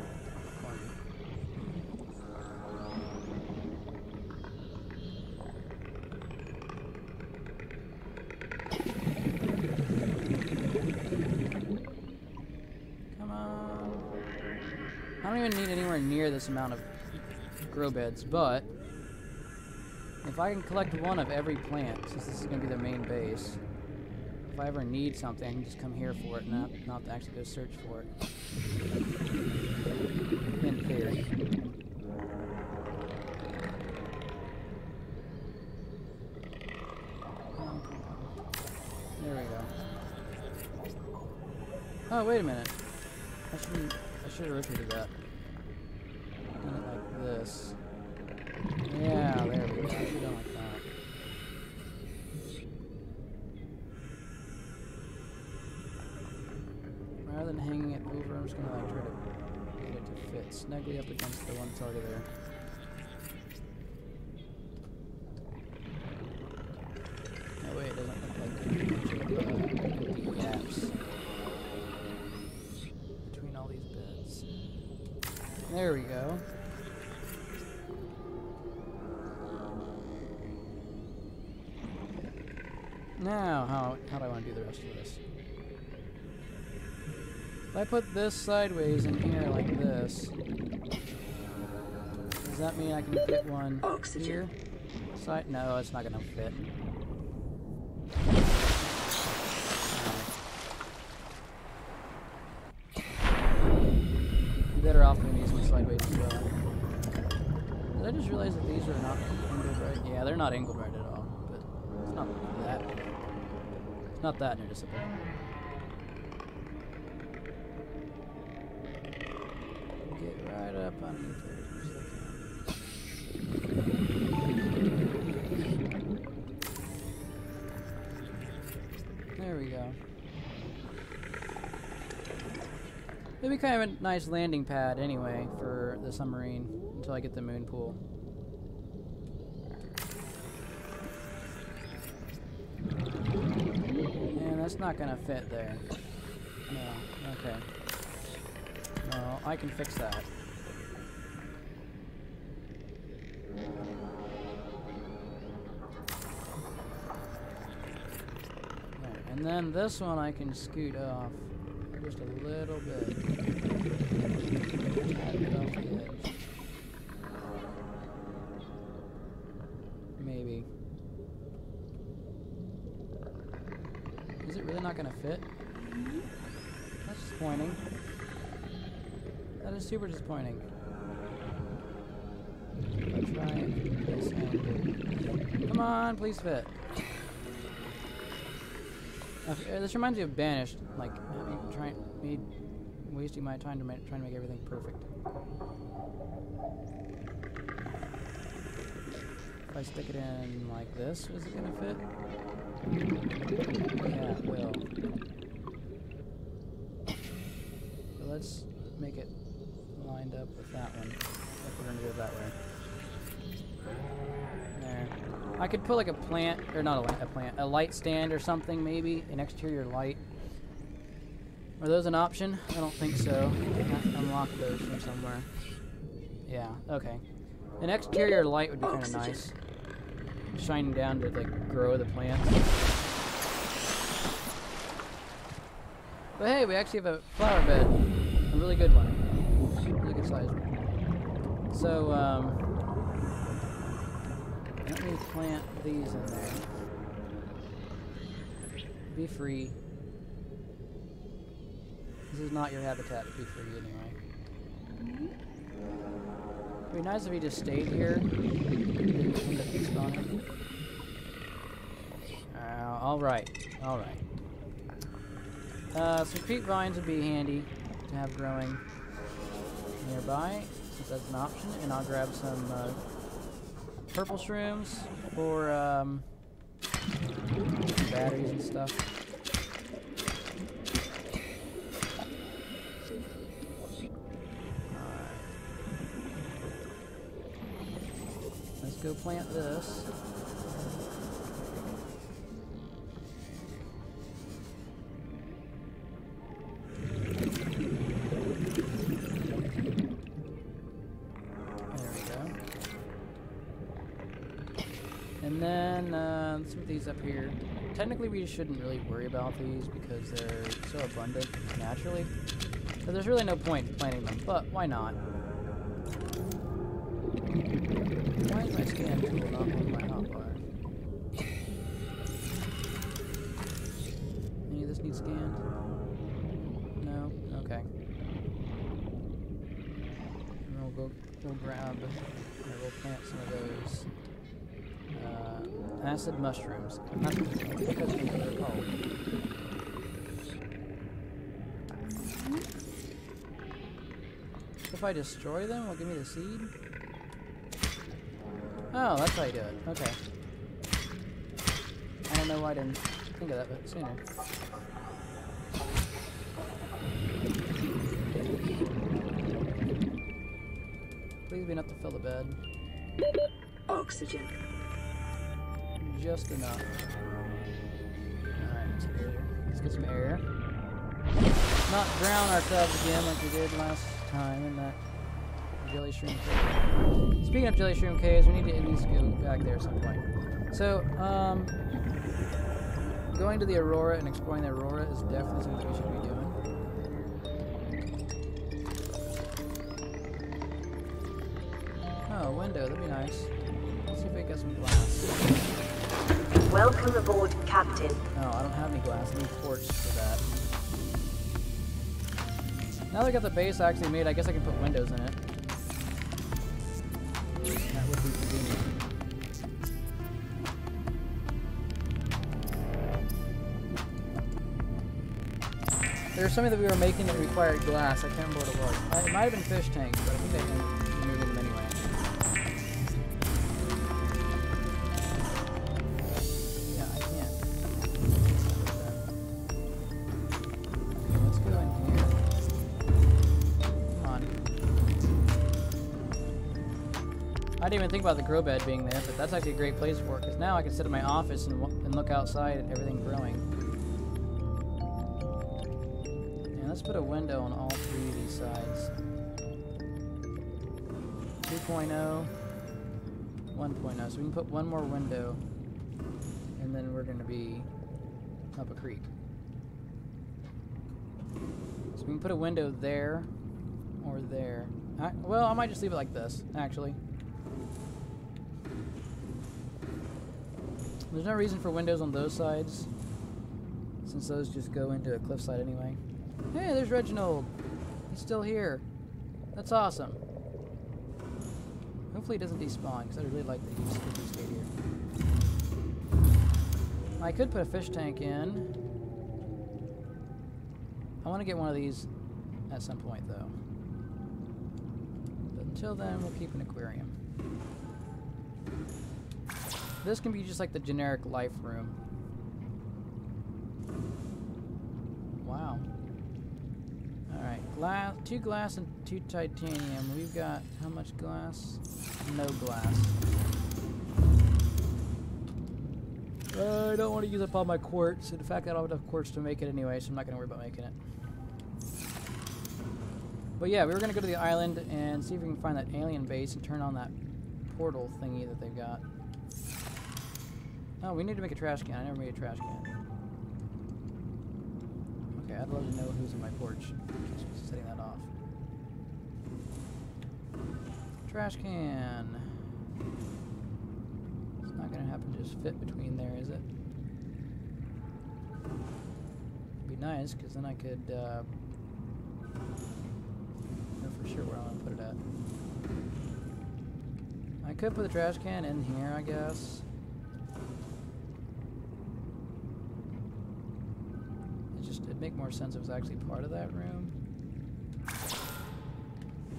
Corner. Come on. I don't even need anywhere near this amount of grow beds, but if I can collect one of every plant, since this is going to be the main base, if I ever need something, I can just come here for it, not actually go search for it. In theory. There we go. Oh, wait a minute. I should have rotated that. Done it like this. Yeah, there we go. I should have done like that. Rather than hanging it over, I'm just gonna like try to get it to fit snugly up against the one that's already there. That way it doesn't look like a bunch of empty gaps between all these beds. There we go. Now, how do I want to do the rest of this? If I put this sideways in here like this, does that mean I can fit one here? No, it's not going to fit. Better off doing these ones sideways as well. Did I just realize that these are not angled right? Yeah, they're not angled right at all, but it's not that bad. It's not that noticeable. Get right up underneath there as much as I can. There we go. It'd be kind of a nice landing pad anyway for the submarine until I get the moon pool. And that's not gonna fit there. No, okay. No, I can fix that. There. And then this one I can scoot off just a little bit. Add it off the edge. Maybe. Is it really not gonna fit? That's disappointing. That is super disappointing. I'll try and this angle. Come on, please fit. This reminds me of Banished, like wasting my time trying to make everything perfect. If I stick it in like this, is it gonna fit? Yeah, it will. So let's make it lined up with that one. If we're gonna do it that way. There. I could put like a plant, or not a plant, a light stand or something maybe, an exterior light. Are those an option? I don't think so. I have to unlock those from somewhere. Yeah, okay. An exterior light would be kind of nice. Shining down to like grow the plants. But hey, we actually have a flower bed. A really good one. So, let me plant these in there. Be free. This is not your habitat. Be free anyway. It'd be nice if he just stayed here. Didn't end up spawning. Alright. Alright. Some creep vines would be handy to have growing nearby, since that's an option. And I'll grab some purple shrooms for batteries and stuff. Alright. Let's go plant this. And then, let's put these up here. Technically, we shouldn't really worry about these because they're so abundant naturally. So there's really no point in planting them, but why not? Why is my scan tool not on my hotbar? Any of this needs scanned? No? Okay. And we'll grab, or we'll plant some of those. Acid mushrooms. I'm not sure what they're called. If I destroy them, will give me the seed? Oh, that's how you do it. Okay. I don't know why I didn't think of that but sooner. Please be enough to fill the bed. Oxygen. Just enough. Alright, let's get some air. Not drown ourselves again like we did last time in that jelly shroom cave. Speaking of jelly shroom caves, we need to at least go back there at some point. So, going to the Aurora and exploring the Aurora is definitely something we should be doing. Oh, a window, that'd be nice. Let's see if we got some glass. Welcome aboard, Captain. No, I don't have any glass. I need quartz for that. Now that I got the base actually made, I guess I can put windows in it. That would be convenient. There was something that we were making that required glass. I can't remember what it was. It might have been fish tanks, but I think I can remove them anyway. I didn't even think about the grow bed being there, but that's actually a great place for it, because now I can sit in my office and look outside at everything growing. And let's put a window on all three of these sides. 2.0, 1.0, so we can put one more window, and then we're going to be up a creek. So we can put a window there, or there. Well, I might just leave it like this, actually. There's no reason for windows on those sides, since those just go into a cliffside anyway. Hey, there's Reginald! He's still here. That's awesome. Hopefully he doesn't despawn, because I really like that he stayed here. I could put a fish tank in. I want to get one of these at some point, though. But until then, we'll keep an aquarium. This can be just like the generic life room. Wow. Alright, glass, 2 glass and 2 titanium. We've got how much glass? No glass. I don't want to use up all my quartz. In fact, I don't have enough quartz to make it anyway, so I'm not going to worry about making it. But yeah, we were going to go to the island and see if we can find that alien base and turn on that portal thingy that they've got. Oh, we need to make a trash can. I never made a trash can. Okay, I'd love to know who's in my porch. Just setting that off. Trash can. It's not gonna happen to just fit between there, is it? It'd be nice, because then I could know for sure where I'm gonna put it at. I could put the trash can in here, I guess. It'd make more sense if it was actually part of that room.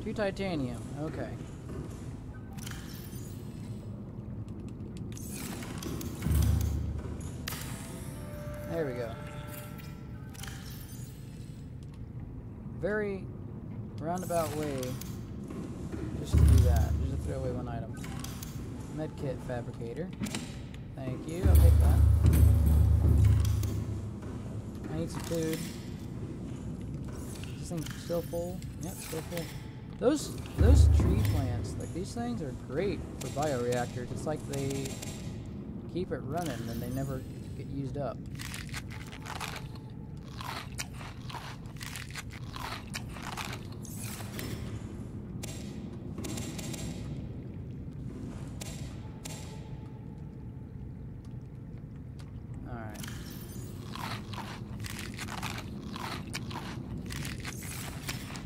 2 titanium, okay. There we go. Very roundabout way just to do that. Just to throw away one item. Medkit fabricator. Thank you, I'll take that. I need some food. Is this thing still full? Yep, still full. Those tree plants, like these things are great for bioreactors. It's like they keep it running and they never get used up.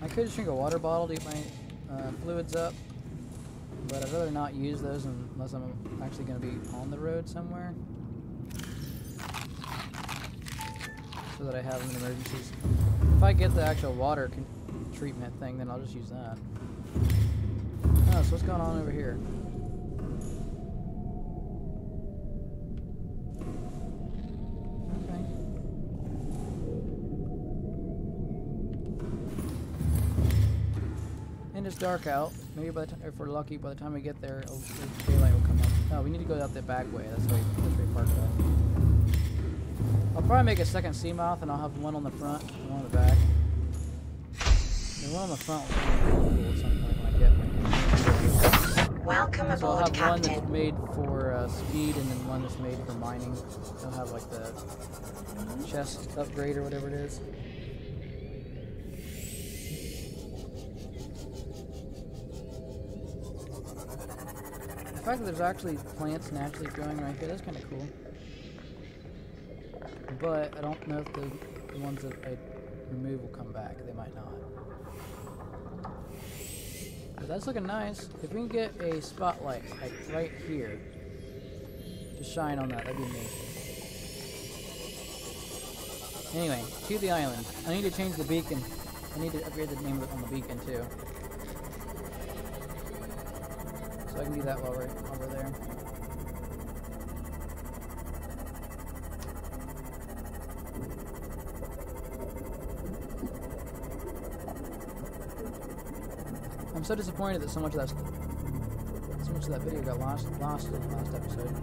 I could just drink a water bottle to get my fluids up, but I'd rather not use those unless I'm actually going to be on the road somewhere, so that I have them in emergencies. If I get the actual water treatment thing, then I'll just use that. Oh, so what's going on over here? It's dark out. Maybe by the if we're lucky, by the time we get there, daylight will come up. Oh, we need to go out the back way. That's why we parked that. I'll probably make a second Seamouth, and I'll have one on the front and one on the back. The one on the front will be cool at some point when I get one. Welcome So I'll aboard, have one Captain. that's made for speed, and then one that's made for mining. I'll have like the chest upgrade or whatever it is. The fact that there's actually plants naturally growing right here, that's kind of cool. But I don't know if the ones that I remove will come back. They might not. But that's looking nice. If we can get a spotlight, like right here, to shine on that, that'd be amazing. Anyway, to the island. I need to change the beacon. I need to upgrade the name of it on the beacon too. So I can do that while we're there. I'm so disappointed that so much of that video got lost in the last episode.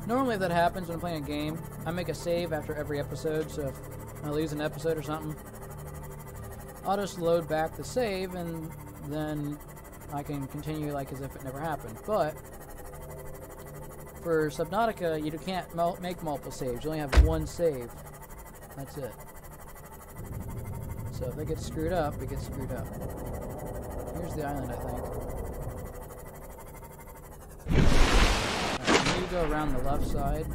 Normally if that happens when I'm playing a game, I make a save after every episode, so if I lose an episode or something, I'll just load back the save and then I can continue like as if it never happened. But for Subnautica, you can't make multiple saves. You only have one save. That's it. So if it gets screwed up, it gets screwed up. Here's the island, I think. Alright, we need to go around the left side.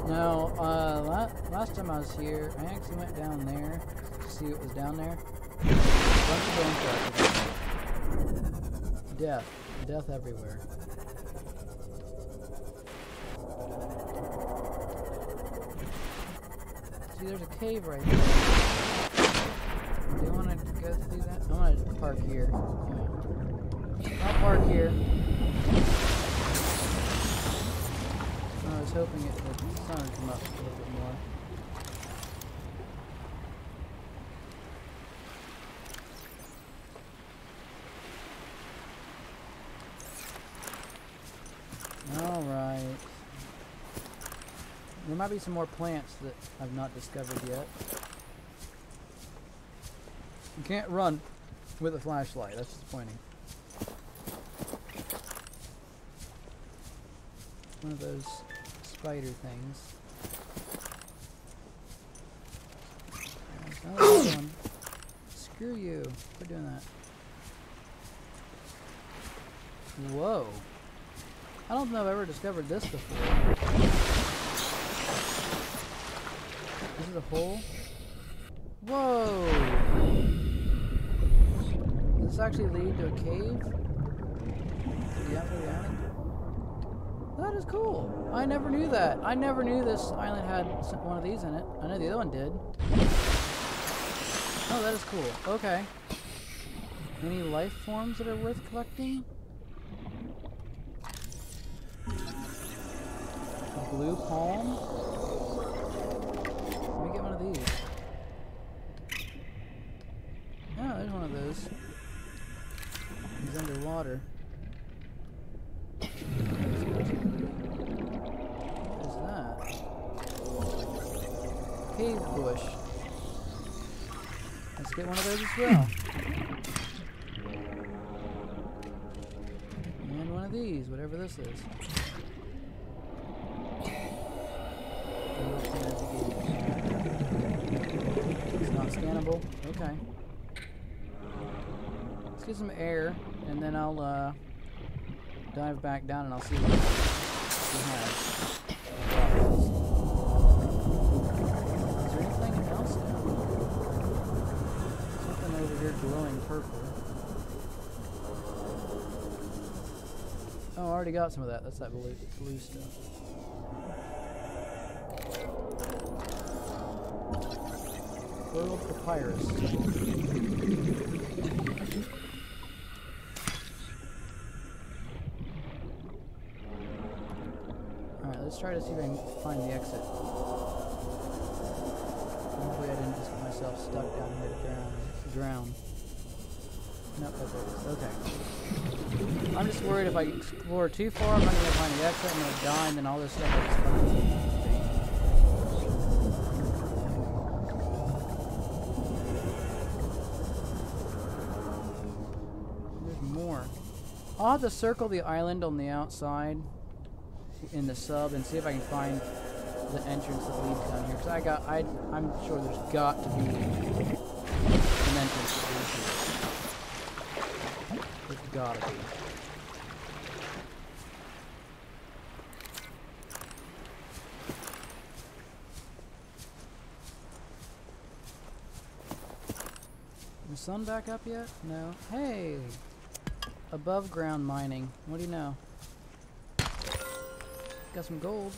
Now, last time I was here, I actually went down there to see what was down there. A bunch of bone crushes. Death. Death everywhere. See, there's a cave right there. Do you want to go through that? I want to park here. I'll park here. I was hoping the sun would come up a little bit more. Alright. There might be some more plants that I've not discovered yet. You can't run with a flashlight, that's disappointing. one of those spider things. There's another one. Screw you. Quit doing that. Whoa. I don't know if I've ever discovered this before. This is a hole? Whoa! Does this actually lead to a cave? To the outside of the island? That is cool. I never knew that. I never knew this island had one of these in it. I know the other one did. Oh, that is cool. Okay. Any life forms that are worth collecting? A blue palm? Let me get one of these. Oh, there's one of those. He's underwater. What is that? Cave bush. Let's get one of those as well. And one of these, whatever this is. It's not scannable. Okay. Let's get some air, and then I'll dive back down and I'll see what we have. Is there anything else down there? Something over here glowing purple. Oh, I already got some of that. That's that blue stuff. World papyrus. Alright, let's try to see if I can find the exit. Hopefully I didn't just get myself stuck down here to drown. Nope, that's it. Okay. I'm just worried if I explore too far, I'm not going to find the exit, I'm going to die, and then all this stuff will just come. I'll have to circle the island on the outside in the sub and see if I can find the entrance that leads down here. Because I'm sure there's got to be an entrance that leads here. There's gotta be. Is the sun back up yet? No. Hey! Above ground mining. What do you know? Got some gold.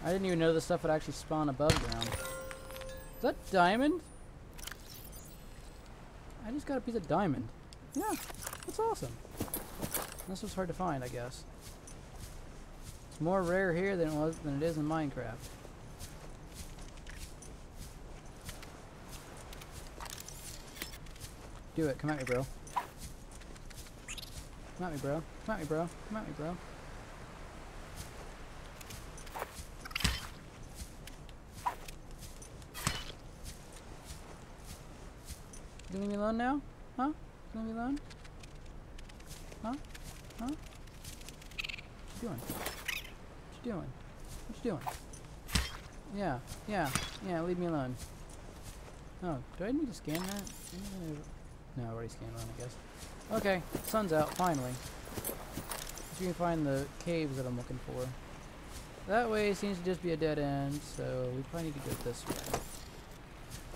I didn't even know this stuff would actually spawn above ground. Is that diamond? I just got a piece of diamond. Yeah, that's awesome. This was hard to find, I guess. It's more rare here than it is in Minecraft. Do it. Come at me, bro. Come at me, bro. Come at me, bro. Come at me, bro. You leave me alone now? Huh? You leave me alone? Huh? Huh? What you doing? What you doing? What you doing? Yeah. Yeah. Yeah, leave me alone. Oh, do I need to scan that? No, I already scanned one, I guess. Okay, sun's out, finally. So you can find the caves that I'm looking for. That way it seems to just be a dead end, so we probably need to go this way.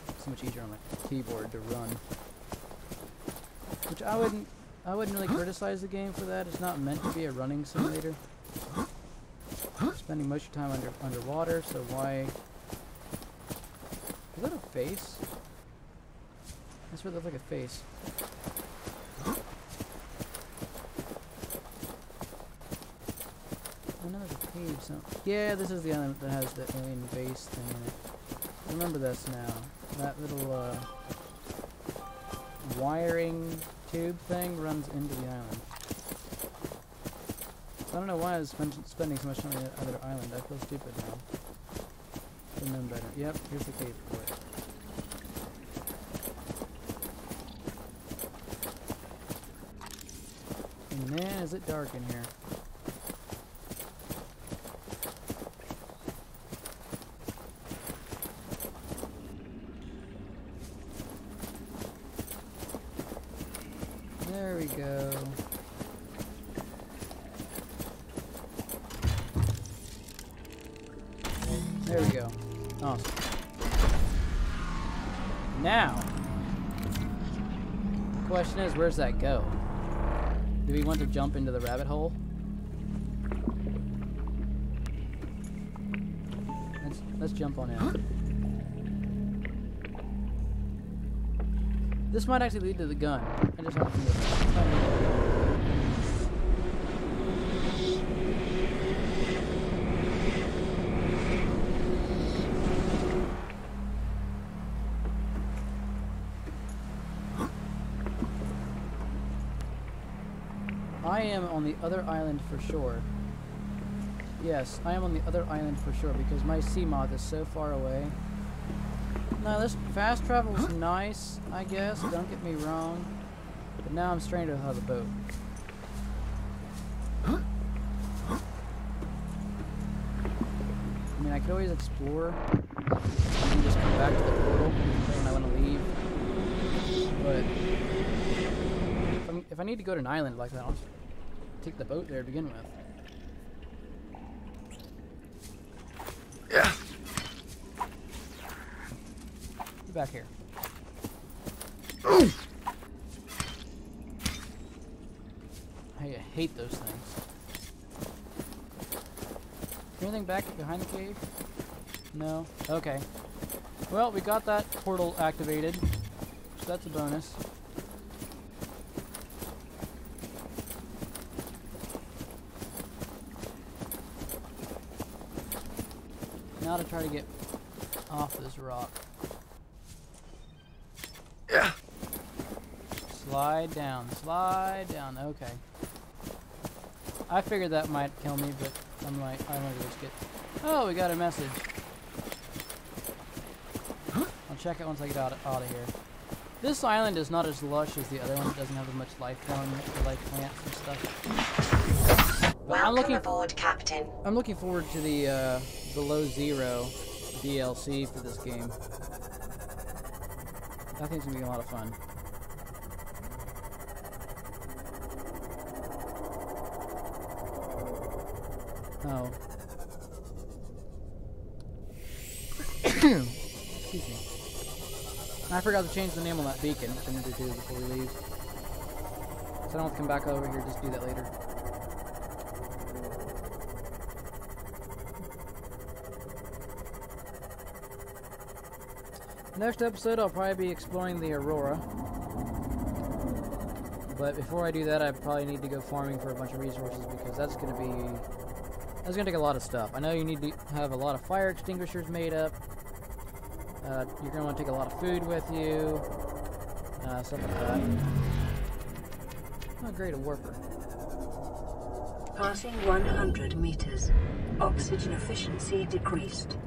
It's so much easier on my keyboard to run. Which I wouldn't really criticize the game for that. It's not meant to be a running simulator. You're spending most of your time underwater, so why... Is that a face? That's what looks like a face. So, yeah, this is the island that has the alien base thing in it. I remember this now. That little wiring tube thing runs into the island. So I don't know why I was spending so much time on the other island. I feel stupid now. Should have known better. Yep, here's the cave for it. And man, is it dark in here. There we go. Awesome. Now, the question is, where's that go? Do we want to jump into the rabbit hole? Let's jump on in. This might actually lead to the gun. I just have to do I am on the other island for sure. Yes, I am on the other island for sure because my sea moth is so far away. No, this fast travel is nice, I guess. Don't get me wrong. But now I'm stranded without a boat. I mean, I could always explore and just come back to the portal when I want to leave. But if I need to go to an island like that, I'll just take the boat there to begin with. Yeah. Get back here. I hate those things. Anything back behind the cave? No? Okay. Well, we got that portal activated, so that's a bonus. Now to try to get off this rock. Yeah. Slide down, okay. I figured that might kill me, but I'm like, I want to risk it. Oh, we got a message. I'll check it once I get out of here. This island is not as lush as the other one. It doesn't have as much life form, life plants and stuff. But Welcome aboard, Captain. I'm looking forward to the Below Zero DLC for this game. I think it's gonna be a lot of fun. Oh. Excuse me. I forgot to change the name on that beacon, which I need to do before we leave. So I don't have to come back over here, just do that later. Next episode, I'll probably be exploring the Aurora. But before I do that, I probably need to go farming for a bunch of resources because that's gonna take a lot of stuff. I know you need to have a lot of fire extinguishers made up. You're gonna want to take a lot of food with you. Stuff like that. Oh, great, a warper. Passing 100 meters. Oxygen efficiency decreased.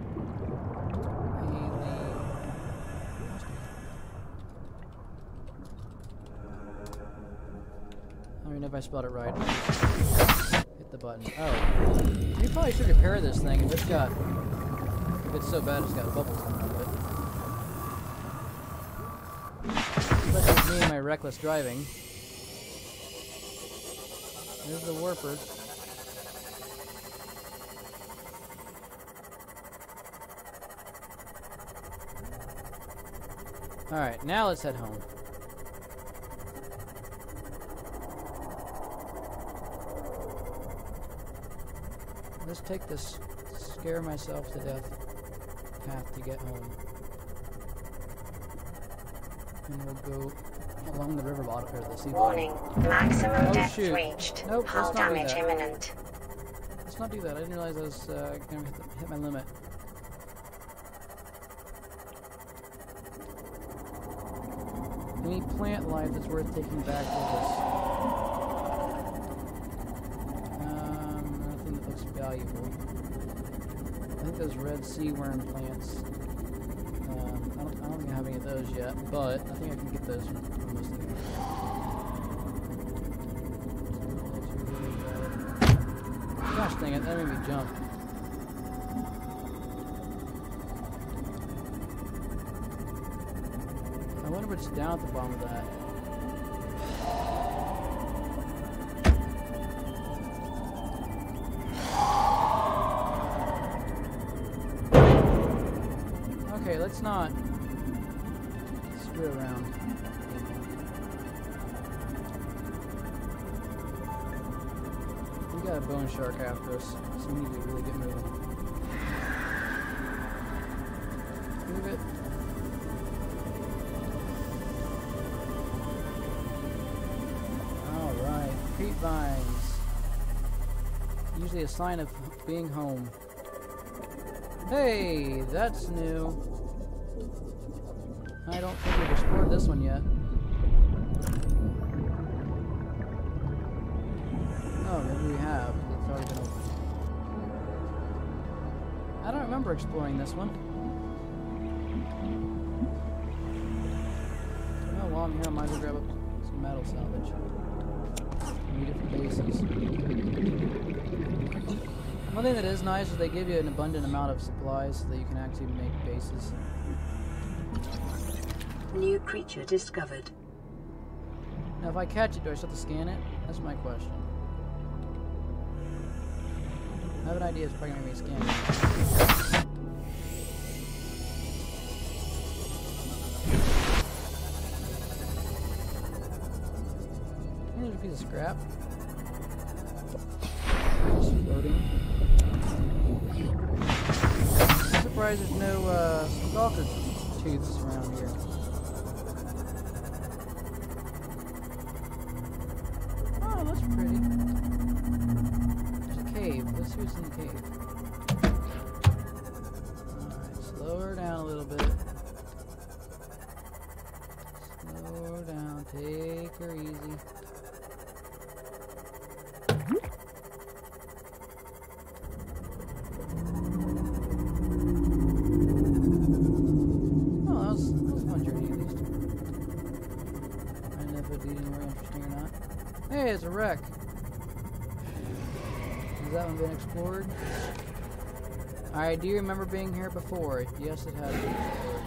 I mean, if I spelled it right. Hit the button. Oh. You probably should repair this thing if it's so bad it's got bubbles coming out of it. Especially with me and my reckless driving. There's the warper. Alright, now let's head home. Let's take this scare myself to death path to get home. And we'll go along the river bottom, or the sea Warning, bottom. maximum depth shoot. reached. Nope, Hull let's not do damage that. imminent. Let's not do that. I didn't realize I was going to hit my limit. Any plant life that's worth taking back with us. Nothing that looks valuable. I think those red sea worm plants. I don't think I have any of those yet, but I think I can get those from most of them. Gosh dang it, that made me jump. I wonder what's down at the bottom of that. Let's not screw around. We got a bone shark after us, so we need to really get moving. Move it. Alright, peat vines. Usually a sign of being home. Hey, that's new. I don't think we've explored this one yet. Oh, maybe we have. It's already been open. I don't remember exploring this one. Oh, while I'm here, I might as well grab up some metal salvage. Need it for bases. One thing that is nice is they give you an abundant amount of supplies so that you can actually make bases. New creature discovered. Now if I catch it, do I still have to scan it? That's my question. I have an idea it's probably going to be scanned. Here's a piece of scrap. Just floating. I'm surprised there's no stalker tooths around here. Oh, that's pretty. There's a cave. Let's see what's in the cave. Alright, slow her down a little bit. Slow her down. Take her easy. Hey, it's a wreck. Has that one been explored? I do remember being here before. Yes, it has been explored.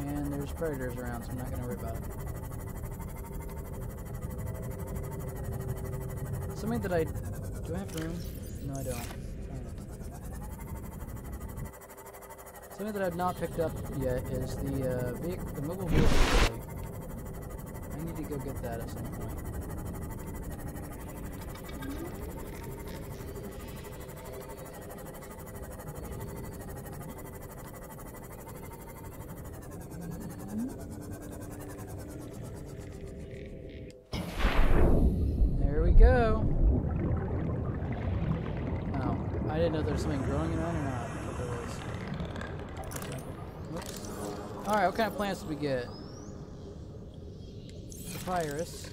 And there's predators around, so I'm not going to worry about it. Something that do I have room? No, I don't. Something that I've not picked up yet is the mobile vehicle. I need to go get that at some point. There we go. Oh, I didn't know there was something growing in that or not. I thought there was. Whoops. Alright, what kind of plants did we get? Papyrus.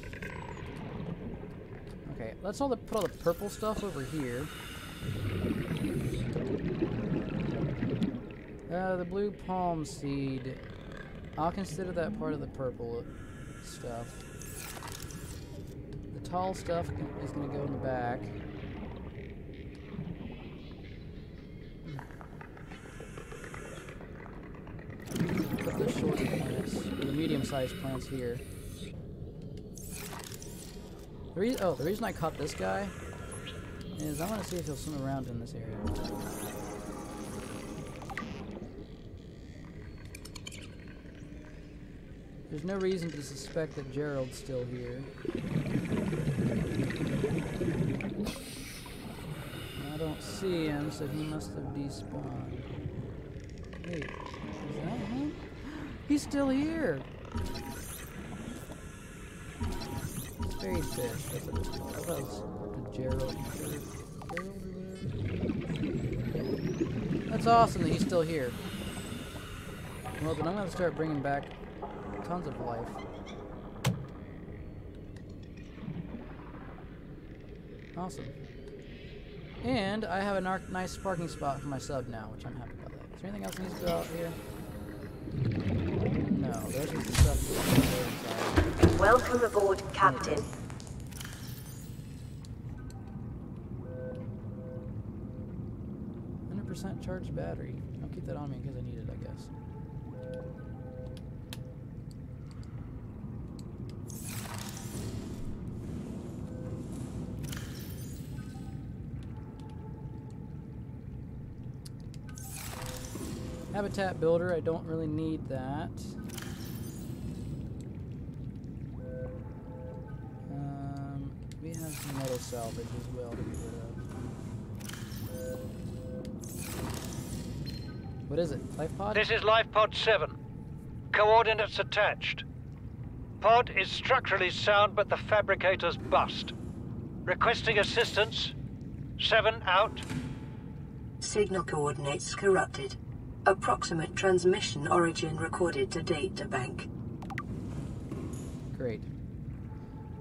Okay, let's put all the purple stuff over here. The blue palm seed. I'll consider that part of the purple stuff. The tall stuff is going to go in the back. Put the short plants, or the medium-sized plants here. The reason I caught this guy is I want to see if he'll swim around in this area. There's no reason to suspect that Gerald's still here. I don't see him, so he must have despawned. Wait, is that him? He's still here! Fairy fish, that's what it's called. I thought it was Gerald. That's awesome that he's still here. Well, then I'm going to start bringing back tons of life. Awesome. And I have a nice parking spot for my sub now, which I'm happy about that. Is there anything else that needs to go out here? No, there's just the stuff inside. Welcome aboard, Captain. 100% charged battery. I'll keep that on me in case I need it, I guess. Habitat builder, I don't really need that. We have some metal salvage as well to get rid of. What is it? Life pod? This is Life Pod 7. Coordinates attached. Pod is structurally sound, but the fabricator's bust. Requesting assistance. 7 out. Signal coordinates corrupted. Approximate transmission origin recorded to data bank. Great.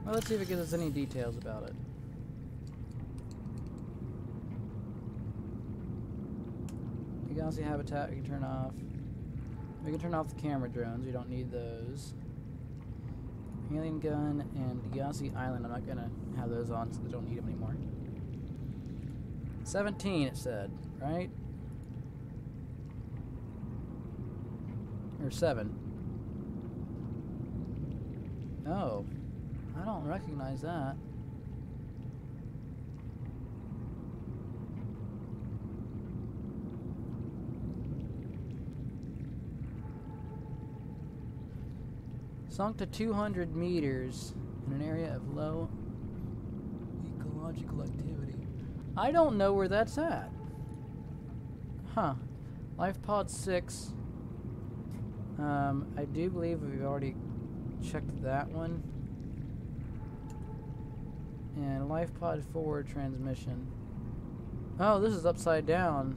Well, let's see if it gives us any details about it. Galaxy habitat we can turn off. We can turn off the camera drones. We don't need those. Alien gun and Galaxy Island. I'm not gonna have those on, so I don't need them anymore. 17, it said, right? Or 7. Oh, I don't recognize that. Sunk to 200 meters in an area of low ecological activity. I don't know where that's at. Huh. Life Pod 6. I do believe we've already checked that one. And Life Pod 4 transmission. Oh, this is upside down.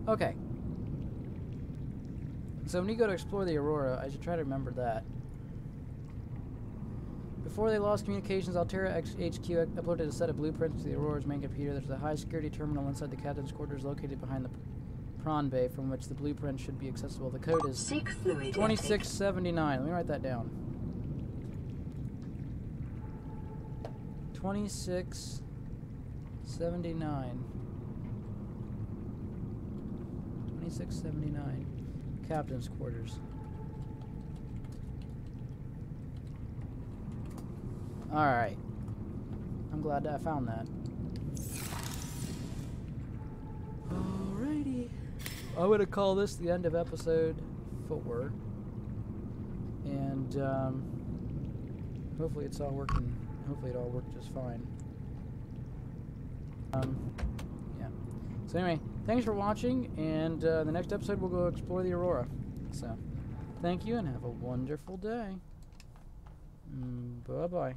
Okay. So when you go to explore the Aurora, I should try to remember that. Before they lost communications, Altera HQ uploaded a set of blueprints to the Aurora's main computer. There's a high-security terminal inside the captain's quarters located behind the prawn bay from which the blueprint should be accessible. The code is 2679. Let me write that down. 2679. 2679. Captain's quarters. Alright. I'm glad that I found that. Alrighty. I'm going to call this the end of episode 4. And hopefully it's all working. Hopefully it all worked just fine. Yeah. So anyway, thanks for watching, and the next episode we'll go explore the Aurora. So, thank you and have a wonderful day. Bye-bye.